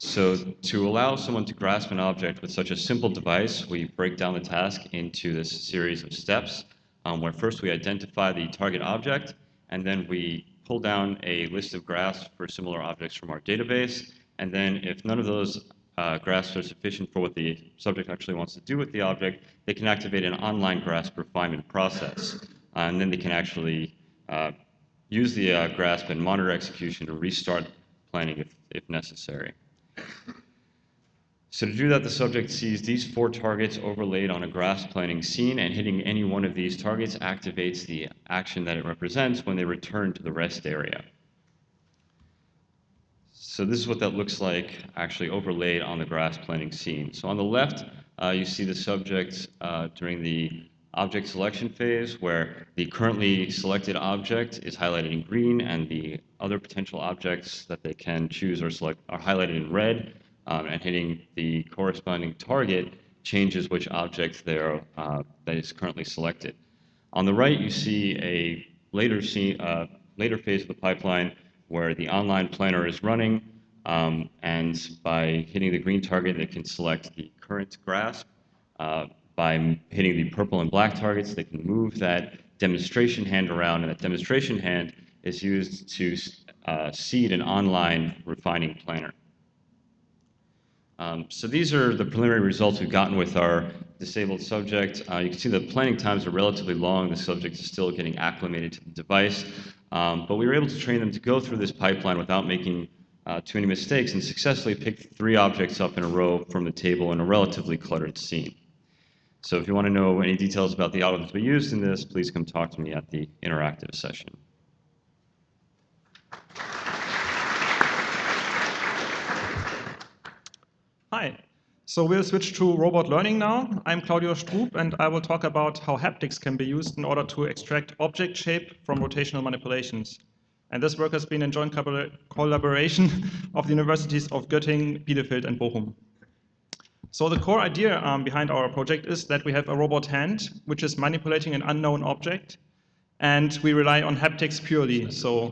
So to allow someone to grasp an object with such a simple device, we break down the task into this series of steps, where first we identify the target object, and then we pull down a list of grasps for similar objects from our database, and then if none of those grasps are sufficient for what the subject actually wants to do with the object, they can activate an online grasp refinement process, and then they can actually use the grasp and monitor execution to restart planning if necessary. So to do that, the subject sees these 4 targets overlaid on a grass planning scene, and hitting any one of these targets activates the action that it represents when they return to the rest area. So this is what that looks like actually overlaid on the grass planning scene. So on the left, you see the subject during the object selection phase, where the currently selected object is highlighted in green and the other potential objects that they can choose or select are highlighted in red, and hitting the corresponding target changes which object there that is currently selected. On the right, you see a later phase of the pipeline where the online planner is running, and by hitting the green target, they can select the current grasp. By hitting the purple and black targets, they can move that demonstration hand around, and that demonstration hand is used to seed an online refining planner. So these are the preliminary results we've gotten with our disabled subject. You can see the planning times are relatively long. The subject is still getting acclimated to the device, but we were able to train them to go through this pipeline without making too many mistakes and successfully pick 3 objects up in a row from the table in a relatively cluttered scene. So if you want to know any details about the algorithms we used in this, please come talk to me at the interactive session. Hi. So we'll switch to robot learning now. I'm Claudio Strup, and I will talk about how haptics can be used in order to extract object shape from rotational manipulations. And this work has been in joint collaboration of the universities of Göttingen, Bielefeld, and Bochum. So the core idea behind our project is that we have a robot hand, which is manipulating an unknown object, and we rely on haptics purely. So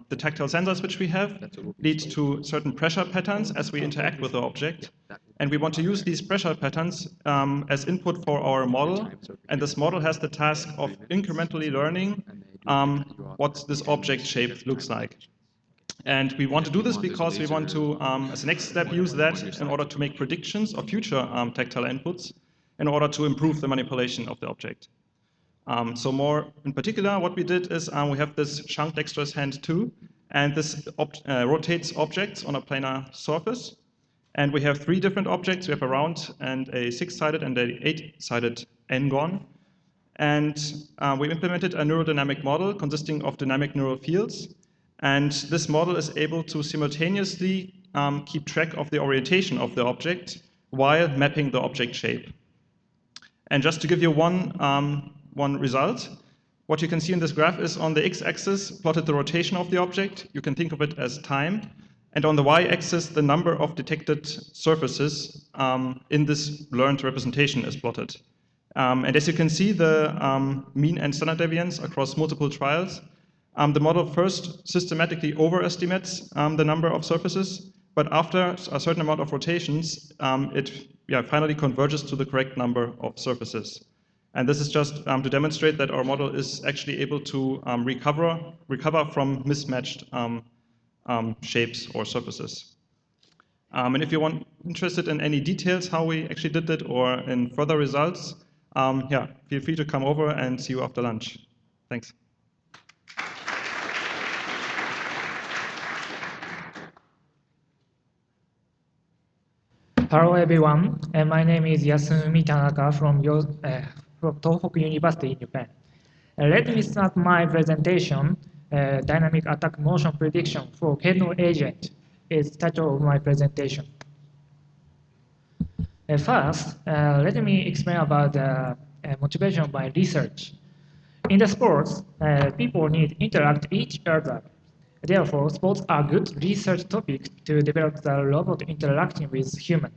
the tactile sensors which we have lead to certain pressure patterns as we interact with the object. And we want to use these pressure patterns as input for our model. And this model has the task of incrementally learning what this object shape looks like. And we want to do this because we want to, as a next step, use that in order to make predictions of future tactile inputs in order to improve the manipulation of the object. So more in particular, what we did is we have this shunt dexterous hand 2, and this rotates objects on a planar surface. And we have 3 different objects. We have a round and a 6-sided and an 8-sided n-gon. And we implemented a neurodynamic model consisting of dynamic neural fields. And this model is able to simultaneously keep track of the orientation of the object while mapping the object shape. And just to give you one result, what you can see in this graph is on the x-axis plotted the rotation of the object. You can think of it as time. And on the y-axis, the number of detected surfaces in this learned representation is plotted. And as you can see, the mean and standard deviance across multiple trials, the model first systematically overestimates the number of surfaces, but after a certain amount of rotations, it finally converges to the correct number of surfaces. And this is just to demonstrate that our model is actually able to recover from mismatched shapes or surfaces. And if you're interested in any details how we actually did it or in further results, feel free to come over and see you after lunch. Thanks. Hello everyone, my name is Yasumi Tanaka from Tohoku University in Japan. Let me start my presentation. Dynamic attack motion prediction for kernel agent is the title of my presentation. First, let me explain about the motivation by research. In the sports, people need to interact with each other. Therefore, sports are good research topics to develop the robot interacting with human.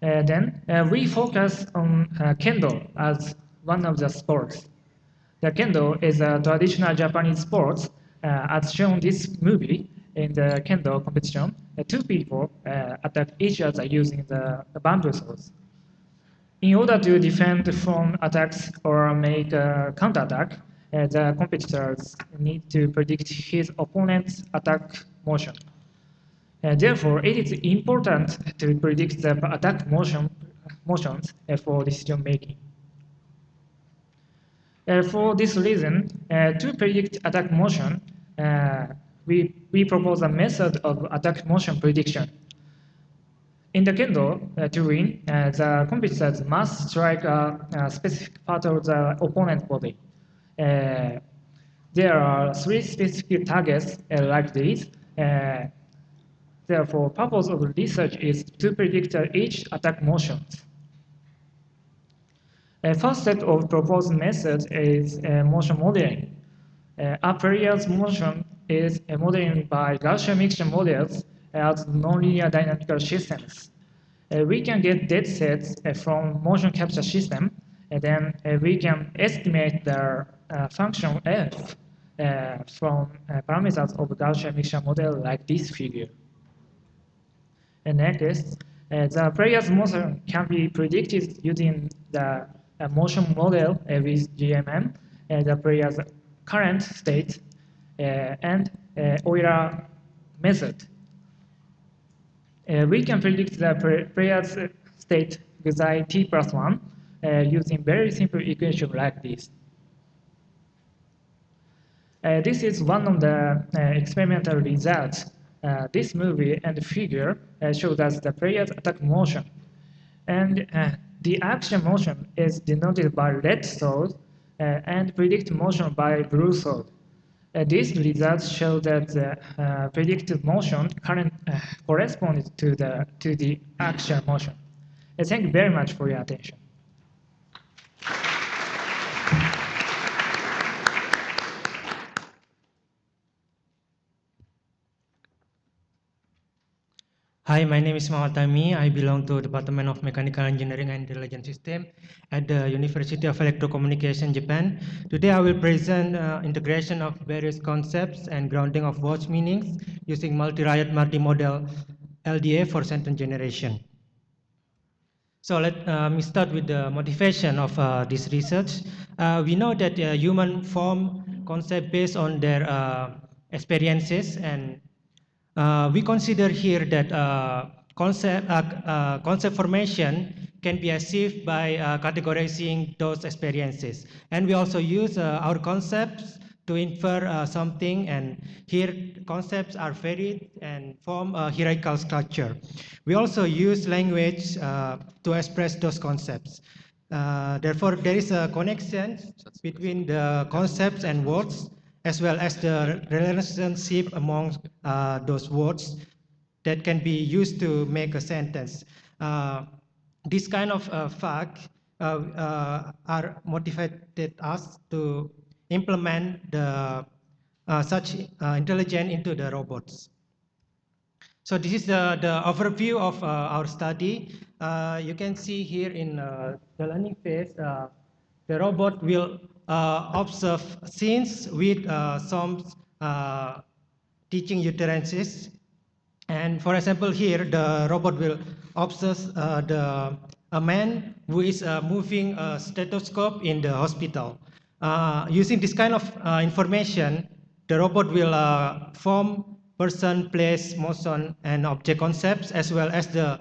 Then we focus on kendo as one of the sports. The kendo is a traditional Japanese sport, as shown in this movie. In the kendo competition, 2 people attack each other using the bamboo swords. In order to defend from attacks or make a counterattack, the competitors need to predict his opponent's attack motion. Therefore, it is important to predict the attack motions for decision making. For this reason, to predict attack motion, we propose a method of attack motion prediction. In the kendo, to win, the competitors must strike a specific part of the opponent's body. There are 3 specific targets like these. Therefore, purpose of research is to predict each attack motions. First set of proposed methods is motion modeling. A player's motion is modeled by Gaussian mixture models as nonlinear dynamical systems. We can get data sets from motion capture system, and then we can estimate the function f from parameters of Gaussian mixture model like this figure. And next, the player's motion can be predicted using the motion model with GMM, the player's current state, and Euler method. We can predict the player's state xi t plus 1 using very simple equation like this. This is one of the experimental results. This movie and figure shows us the player's attack motion. And the action motion is denoted by red sword and predict motion by blue sword. These results show that the predicted motion corresponds to the action motion. Thank you very much for your attention. Hi, my name is Muhammad Tami. I belong to Department of Mechanical Engineering and Intelligent System at the University of Electrocommunication, Japan. Today I will present integration of various concepts and grounding of watch meanings using multi-riot multi-model LDA for sentence generation. So let me start with the motivation of this research. We know that humans form concepts based on their experiences, and we consider here that concept formation can be achieved by categorizing those experiences. And we also use our concepts to infer something, and here concepts are varied and form a hierarchical structure. We also use language to express those concepts. Therefore, there is a connection between the concepts and words, as well as the relationship among those words that can be used to make a sentence. This kind of fact are motivated us to implement the such intelligence into the robots. So this is the overview of our study. You can see here in the learning phase, the robot will observe scenes with some teaching utterances. And for example, here the robot will observe a man who is moving a stethoscope in the hospital. Using this kind of information, the robot will form person, place, motion, and object concepts, as well as the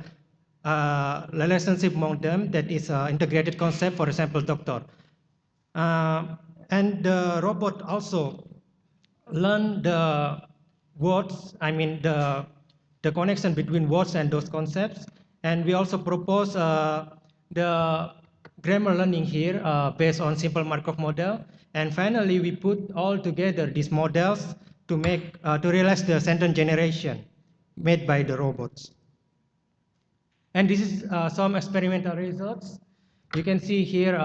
relationship among them, that is integrated concept, for example, doctor. And the robot also learn the words, I mean the connection between words and those concepts. And we also propose the grammar learning here based on simple Markov model. And finally, we put all together these models to make to realize the sentence generation made by the robots. And this is some experimental results. You can see here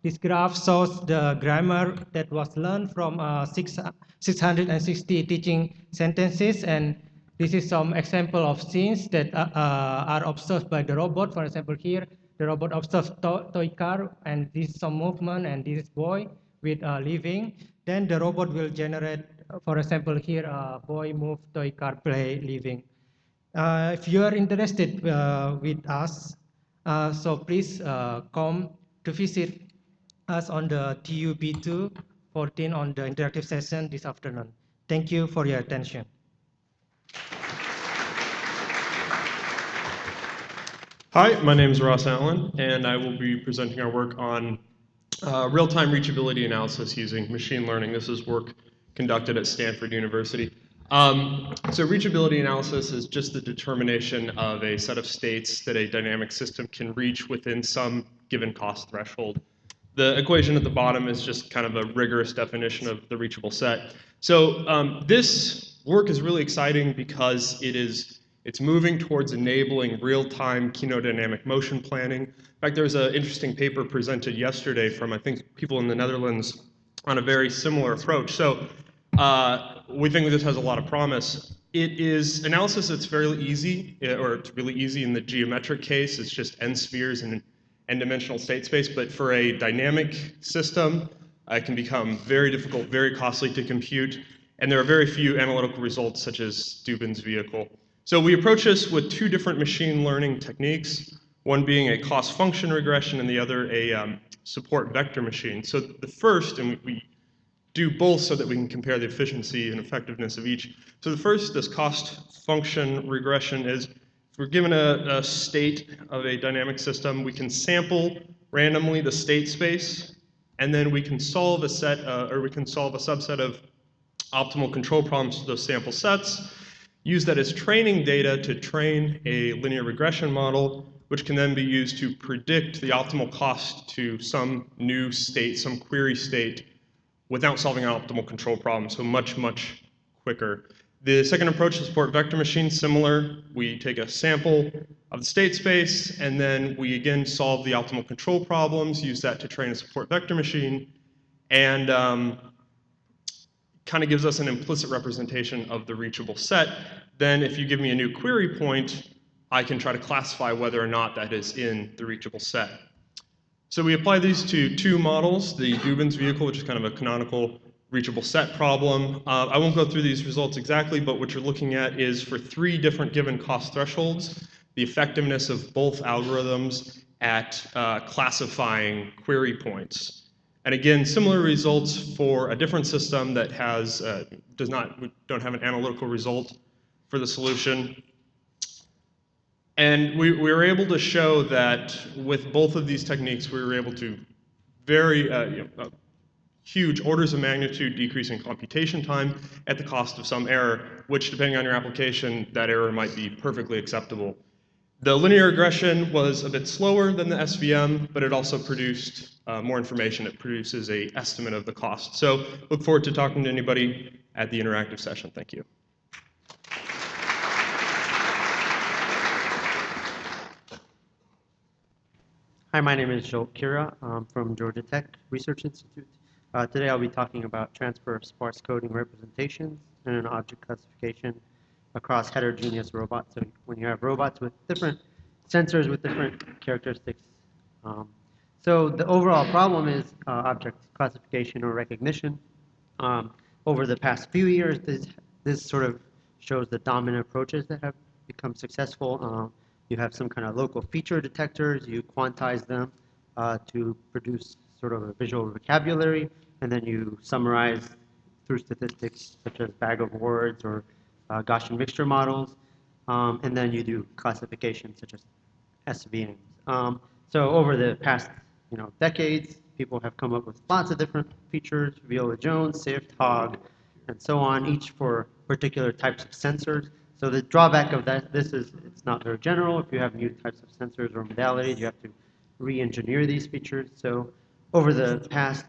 this graph shows the grammar that was learned from 660 teaching sentences, and this is some example of scenes that are observed by the robot. For example, here the robot observes toy car, and this is some movement, and this is boy with living. Then the robot will generate, for example, here boy move, toy car play, living. If you are interested with us, so please come to visit us on the TUB2 14 on the interactive session this afternoon. Thank you for your attention. Hi, my name is Ross Allen, and I will be presenting our work on real-time reachability analysis using machine learning. This is work conducted at Stanford University. So reachability analysis is just the determination of a set of states that a dynamic system can reach within some given cost threshold. The equation at the bottom is just kind of a rigorous definition of the reachable set. So this work is really exciting because it's moving towards enabling real-time kinodynamic motion planning. In fact, there was an interesting paper presented yesterday from, I think, people in the Netherlands on a very similar approach. So we think this has a lot of promise. It is analysis that's fairly easy, or it's really easy in the geometric case. It's just n spheres in n-dimensional state space, but for a dynamic system, it can become very difficult, very costly to compute, and there are very few analytical results such as Dubin's vehicle. So we approach this with two different machine learning techniques, one being a cost function regression and the other a support vector machine. So the first, and we do both so that we can compare the efficiency and effectiveness of each. So the first, this cost function regression, is we're given a state of a dynamic system. We can sample randomly the state space, and then we can solve a set, or we can solve a subset of optimal control problems for those sample sets, use that as training data to train a linear regression model, which can then be used to predict the optimal cost to some new state, some query state, without solving an optimal control problem, so much, much quicker. The second approach, the support vector machine, similar. We take a sample of the state space, and then we again solve the optimal control problems, use that to train a support vector machine, and kind of gives us an implicit representation of the reachable set. Then if you give me a new query point, I can try to classify whether or not that is in the reachable set. So we apply these to two models, the Dubin's vehicle, which is kind of a canonical reachable set problem. I won't go through these results exactly, but what you're looking at is for three different given cost thresholds, the effectiveness of both algorithms at classifying query points. And again, similar results for a different system that has, we don't have an analytical result for the solution. And we were able to show that with both of these techniques, we were able to very huge orders of magnitude decrease in computation time at the cost of some error, which depending on your application, that error might be perfectly acceptable. The linear regression was a bit slower than the SVM, but it also produced more information. It produces an estimate of the cost. So look forward to talking to anybody at the interactive session. Thank you. Hi, my name is Joel Kira. I'm from Georgia Tech Research Institute. Today I'll be talking about transfer of sparse coding representations and object classification across heterogeneous robots. So when you have robots with different sensors with different characteristics. So the overall problem is object classification or recognition. Over the past few years, this sort of shows the dominant approaches that have become successful. You have some kind of local feature detectors, you quantize them to produce sort of a visual vocabulary, and then you summarize through statistics such as bag of words or Gaussian mixture models, and then you do classification such as SVMs. So over the past decades, people have come up with lots of different features, Viola-Jones, SIFT, HOG, and so on, each for particular types of sensors. So the drawback of this is it's not very general. If you have new types of sensors or modalities, you have to re-engineer these features. So over the past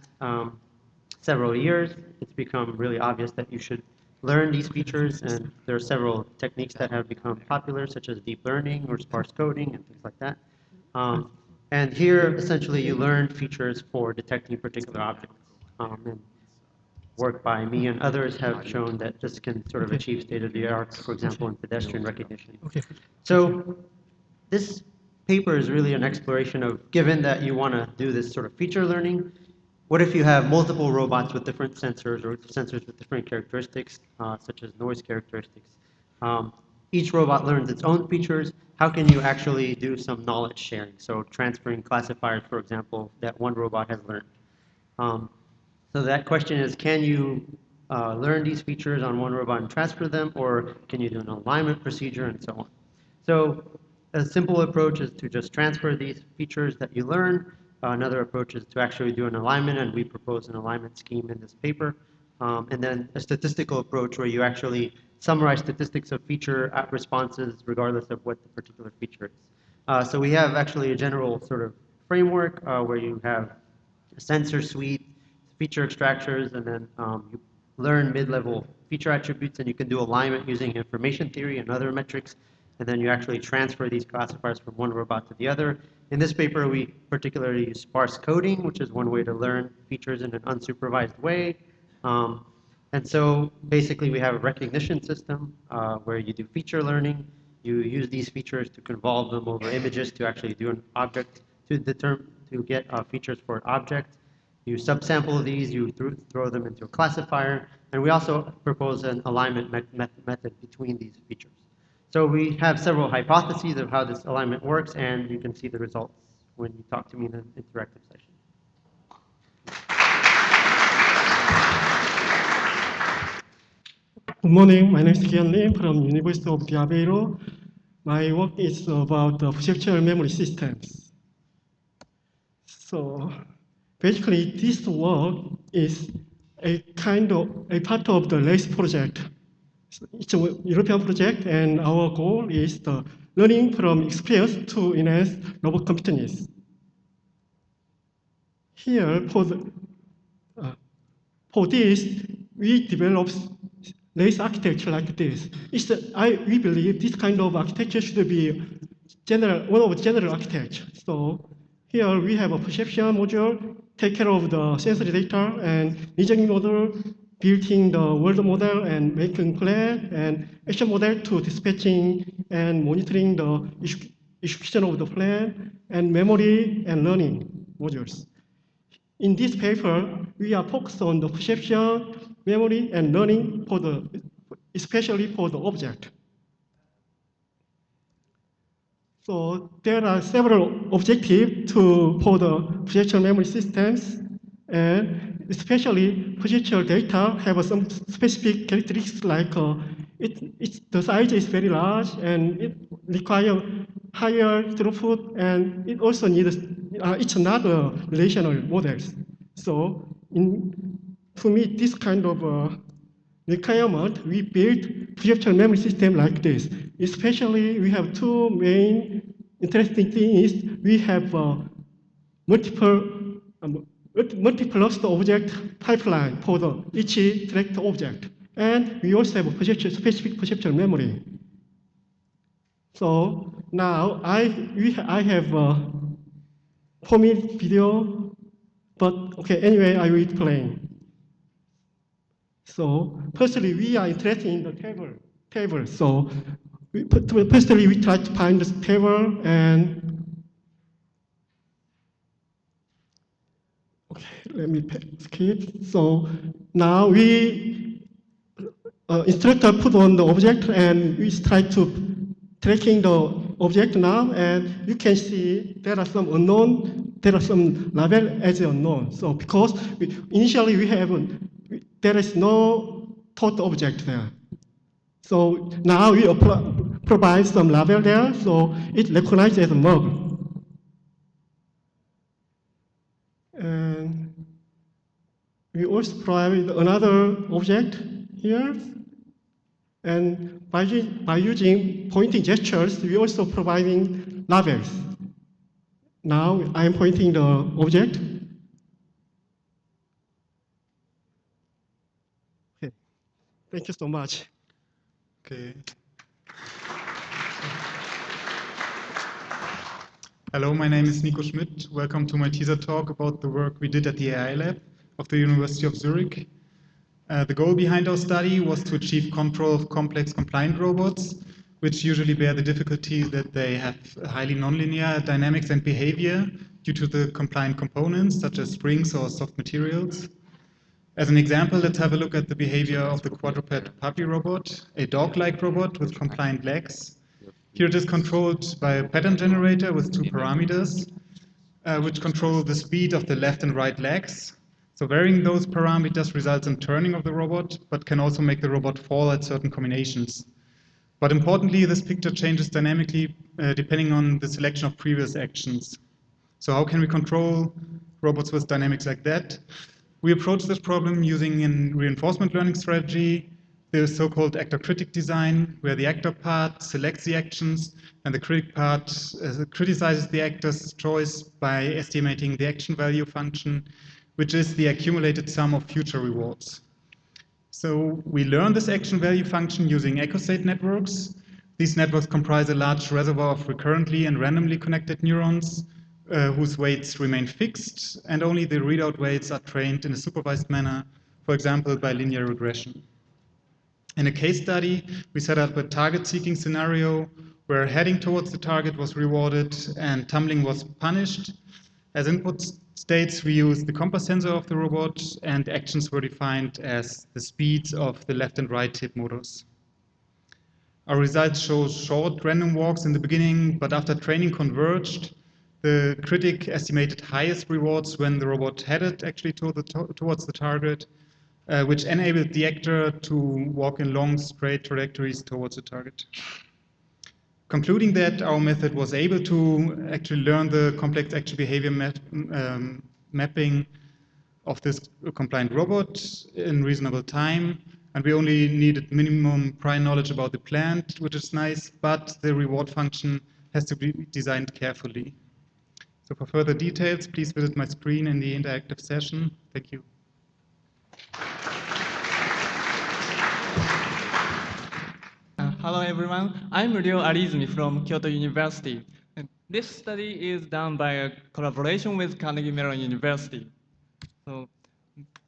several years, it's become really obvious that you should learn these features, and there are several techniques that have become popular, such as deep learning or sparse coding and things like that. And here, essentially, you learn features for detecting particular objects. And work by me and others have shown that this can sort of achieve state-of-the-art, for example, in pedestrian recognition. So this paper is really an exploration of, given that you want to do this sort of feature learning, what if you have multiple robots with different sensors or sensors with different characteristics, such as noise characteristics? Each robot learns its own features. How can you actually do some knowledge sharing? So transferring classifiers, for example, that one robot has learned. So that question is, can you learn these features on one robot and transfer them, or can you do an alignment procedure and so on? So a simple approach is to just transfer these features that you learn. Another approach is to actually do an alignment, and we propose an alignment scheme in this paper. And then a statistical approach where you actually summarize statistics of feature responses regardless of what the particular feature is. So we have actually a general sort of framework where you have a sensor suite, feature extractors, and then you learn mid-level feature attributes, and you can do alignment using information theory and other metrics, and then you actually transfer these classifiers from one robot to the other. In this paper, we particularly use sparse coding, which is one way to learn features in an unsupervised way. And so basically we have a recognition system where you do feature learning. You use these features to convolve them over images to actually do an object to get features for an object. You subsample these, you throw them into a classifier, and we also propose an alignment method between these features. So we have several hypotheses of how this alignment works, and you can see the results when you talk to me in an interactive session. Good morning, my name is Kian Lim from University of Aveiro. My work is about perceptual memory systems. So basically this work is a part of the RACE project. It's a European project, and our goal is the learning from experience to enhance robot competence. Here, for this, we developed RACE architecture like this. We believe this kind of architecture should be one of the general architecture. So here we have a perception module, take care of the sensory data, and reasoning model, building the world model and making plan, and action model to dispatching and monitoring the execution of the plan, and memory and learning modules. In this paper, we are focused on the perception, memory, and learning especially for the object. So there are several objectives for the perceptual memory systems, and especially perceptual data have some specific characteristics like the size is very large and it requires higher throughput, and it also needs, it's not relational models. So to meet this kind of requirement, we built perceptual memory system like this. Especially, we have two main interesting things. We have multi-cluster object pipeline for each direct object. And we also have a specific perceptual memory. So now I have a 4-minute video, but okay, anyway, I will explain. So firstly, we are interested in the table. So firstly, we try to find this table, and okay, let me skip. So now we instructor put on the object, and we try to tracking the object now, and you can see there are some unknown, there are some label as unknown. So because initially there is no taught object there. So now we provide some label there, so it recognizes as a mug. And we also provide another object here. And by using pointing gestures, we also providing labels. Now I am pointing the object. Okay. Thank you so much. Okay. Hello, my name is Nico Schmidt. Welcome to my teaser talk about the work we did at the AI Lab of the University of Zurich. The goal behind our study was to achieve control of complex compliant robots, which usually bear the difficulty that they have highly nonlinear dynamics and behavior due to the compliant components, such as springs or soft materials. As an example, let's have a look at the behavior of the quadruped puppy robot, a dog-like robot with compliant legs. Here it is controlled by a pattern generator with two parameters, which control the speed of the left and right legs. So varying those parameters results in turning of the robot, but can also make the robot fall at certain combinations. But importantly, this picture changes dynamically depending on the selection of previous actions. So how can we control robots with dynamics like that? We approach this problem using a reinforcement learning strategy the so-called actor-critic design, where the actor part selects the actions and the critic part criticizes the actor's choice by estimating the action value function, which is the accumulated sum of future rewards. So we learn this action value function using echo-state networks. These networks comprise a large reservoir of recurrently and randomly connected neurons whose weights remain fixed, and only the readout weights are trained in a supervised manner, for example, by linear regression. In a case study, we set up a target-seeking scenario where heading towards the target was rewarded and tumbling was punished. As input states, we used the compass sensor of the robot, and actions were defined as the speeds of the left and right tip motors. Our results show short random walks in the beginning, but after training converged, the critic estimated highest rewards when the robot headed actually towards the target, which enabled the actor to walk in long, straight trajectories towards the target. Concluding that our method was able to actually learn the complex action behavior mapping of this compliant robot in reasonable time, and we only needed minimum prior knowledge about the plant, which is nice, but the reward function has to be designed carefully. So for further details, please visit my screen in the interactive session. Thank you. Hello everyone, I'm Ryo Arizumi from Kyoto University. And this study is done by a collaboration with Carnegie Mellon University. So,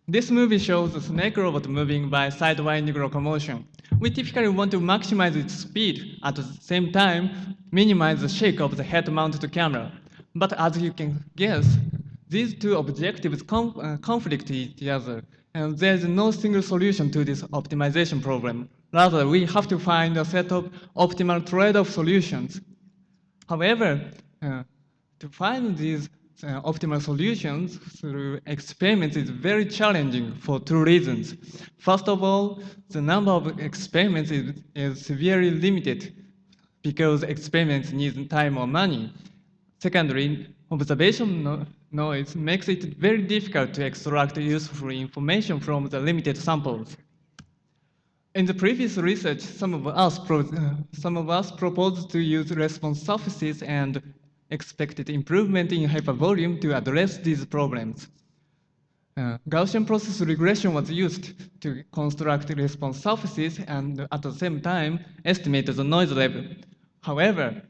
this movie shows a snake robot moving by sidewinding locomotion. We typically want to maximize its speed, at the same time minimize the shake of the head-mounted camera. But as you can guess, these two objectives conflict each other, and there is no single solution to this optimization problem. Rather, we have to find a set of optimal trade-off solutions. However, to find these optimal solutions through experiments is very challenging for two reasons. First of all, the number of experiments is severely limited because experiments need time or money. Secondly, observation noise makes it very difficult to extract useful information from the limited samples. In the previous research, some of us proposed to use response surfaces and expected improvement in hypervolume to address these problems. Gaussian process regression was used to construct response surfaces and at the same time estimate the noise level. However,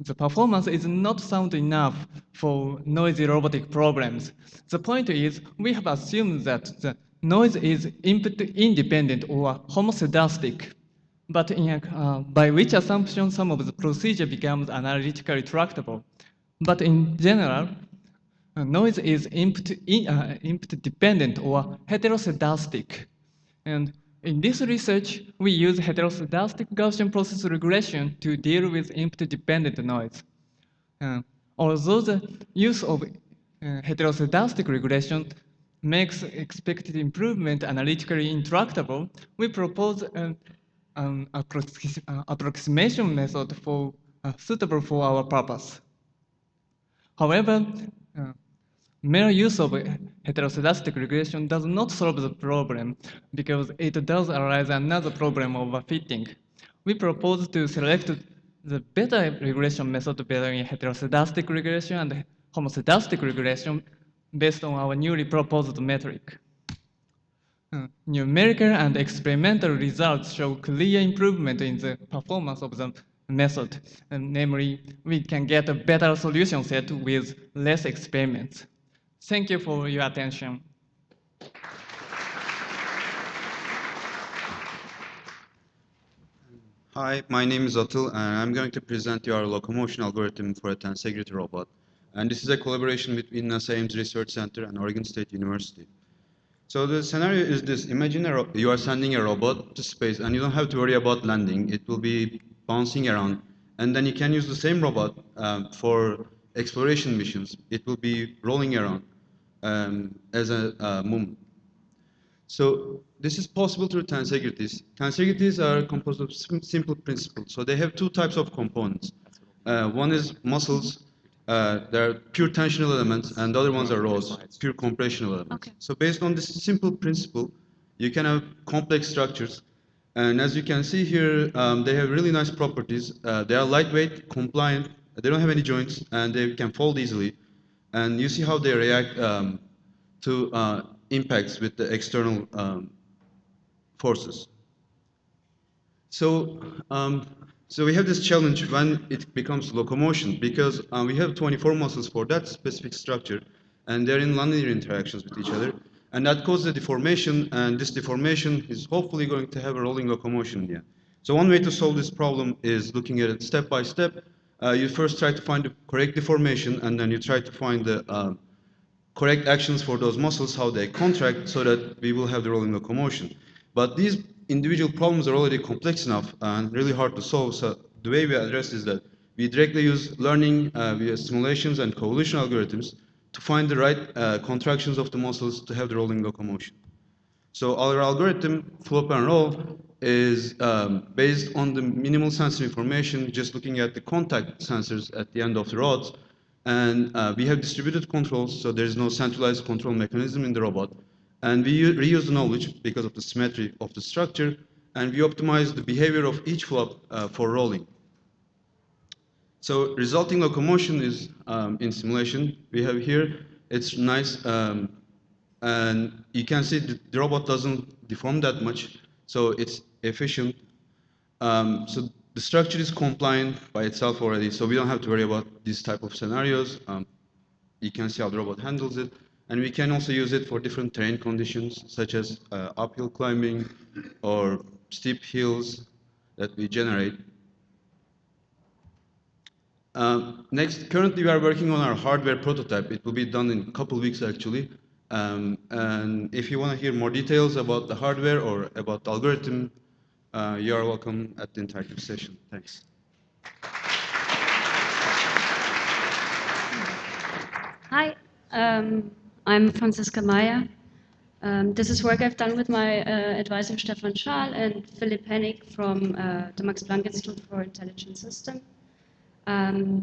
the performance is not sound enough for noisy robotic problems. The point is, we have assumed that the noise is input independent or homoscedastic, but by which assumption some of the procedure becomes analytically tractable. But in general, noise is input dependent or heteroscedastic. And in this research, we use heteroscedastic Gaussian process regression to deal with input-dependent noise. Although the use of heteroscedastic regression makes expected improvement analytically intractable, we propose an approximation method suitable for our purpose. However, mere use of heteroscedastic regression does not solve the problem because it does arise another problem of overfitting. We propose to select the better regression method between heteroscedastic regression and homoscedastic regression based on our newly proposed metric. Numerical and experimental results show clear improvement in the performance of the method, and namely, we can get a better solution set with less experiments. Thank you for your attention. Hi, my name is Atul, and I'm going to present you our locomotion algorithm for a tensegrity robot. And this is a collaboration between NASA Ames Research Center and Oregon State University. So the scenario is this. Imagine you are sending a robot to space, and you don't have to worry about landing. It will be bouncing around. And then you can use the same robot for exploration missions. It will be rolling around as a movement. So this is possible through tensegrities. Tensegrities are composed of simple principles. So they have two types of components. One is muscles. They're pure tensional elements, and the other ones are rows, pure compressional elements. Okay. So based on this simple principle, you can have complex structures And as you can see here, they have really nice properties. They are lightweight, compliant, they don't have any joints, and they can fold easily. And you see how they react to impacts with the external forces. So, so we have this challenge when it becomes locomotion, because we have 24 muscles for that specific structure, and they're in nonlinear interactions with each other, and that causes a deformation, and this deformation is hopefully going to have a rolling locomotion in the end. So one way to solve this problem is looking at it step by step. You first try to find the correct deformation, and then you try to find the correct actions for those muscles, how they contract, so that we will have the rolling locomotion. But these individual problems are already complex enough and really hard to solve. So the way we address is that we directly use learning via simulations and coevolution algorithms to find the right contractions of the muscles to have the rolling locomotion. So our algorithm, flop and roll, is based on the minimal sensor information, just looking at the contact sensors at the end of the rods. And we have distributed controls, so there is no centralized control mechanism in the robot. And we reuse the knowledge because of the symmetry of the structure, and we optimize the behavior of each flop for rolling. So resulting locomotion is in simulation. We have here, it's nice, and you can see the robot doesn't deform that much, so it's efficient. So the structure is compliant by itself already, so we don't have to worry about these type of scenarios. You can see how the robot handles it. And we can also use it for different terrain conditions, such as uphill climbing or steep hills that we generate. Next, currently we are working on our hardware prototype. It will be done in a couple of weeks, actually. And if you want to hear more details about the hardware or about the algorithm, you are welcome at the interactive session. Thanks. Hi, I'm Franziska Meyer. This is work I've done with my advisor Stefan Schaal and Philipp Hennig from the Max Planck Institute for Intelligent Systems.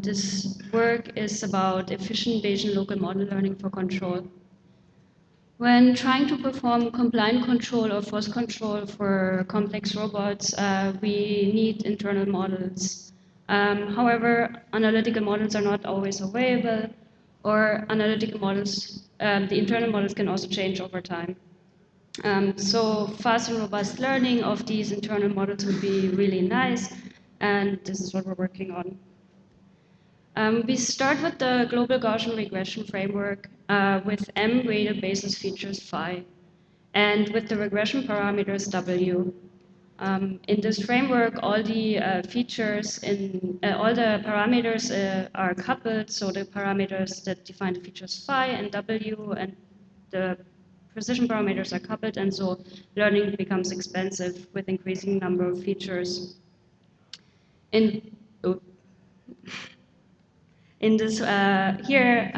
This work is about efficient Bayesian local model learning for control. When trying to perform compliant control or force control for complex robots, we need internal models. However, analytical models are not always available, or analytical models, the internal models can also change over time. So fast and robust learning of these internal models would be really nice, and this is what we're working on. We start with the global Gaussian regression framework with M weighted basis features phi, and with the regression parameters W. In this framework, all the features in all the parameters are coupled, so the parameters that define the features phi and W and the precision parameters are coupled, and so learning becomes expensive with increasing number of features. In this here,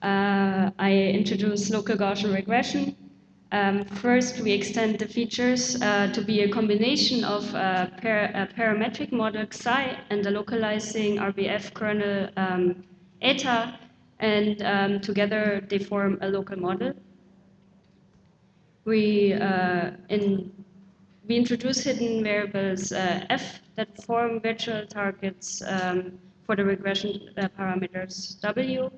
I introduce local Gaussian regression. First, we extend the features to be a combination of a parametric model Xi and the localizing RBF kernel eta, and together they form a local model. We introduce hidden variables f that form virtual targets for the regression parameters w.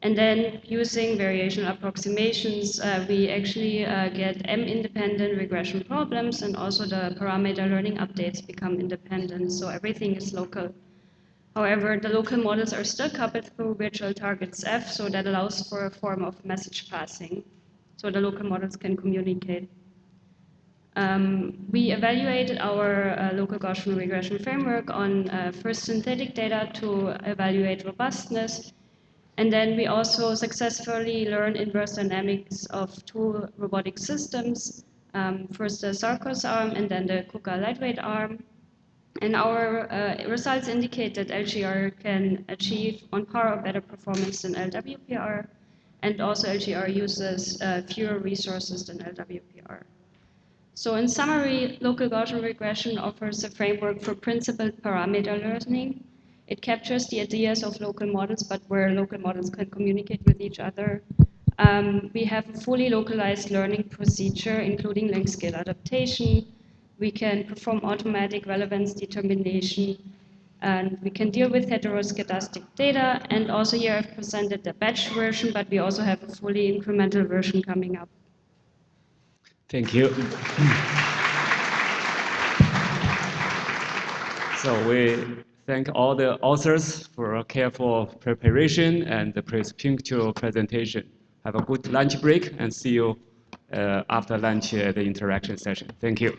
And then using variational approximations, we actually get M-independent regression problems, and also the parameter learning updates become independent, so everything is local. However, the local models are still coupled through virtual targets F, so that allows for a form of message passing, so the local models can communicate. We evaluated our local Gaussian regression framework on first synthetic data to evaluate robustness. And then we also successfully learned inverse dynamics of two robotic systems, first the Sarkos arm and then the KUKA lightweight arm. And our results indicate that LGR can achieve on par or better performance than LWPR, and also LGR uses fewer resources than LWPR. So in summary, local Gaussian regression offers a framework for principled parameter learning. It captures the ideas of local models, but where local models can communicate with each other. We have a fully localized learning procedure, including length scale adaptation. We can perform automatic relevance determination, and we can deal with heteroscedastic data. And also here I've presented the batch version, but we also have a fully incremental version coming up. Thank you. So we thank all the authors for a careful preparation and the punctual presentation. Have a good lunch break and see you after lunch at the interaction session. Thank you.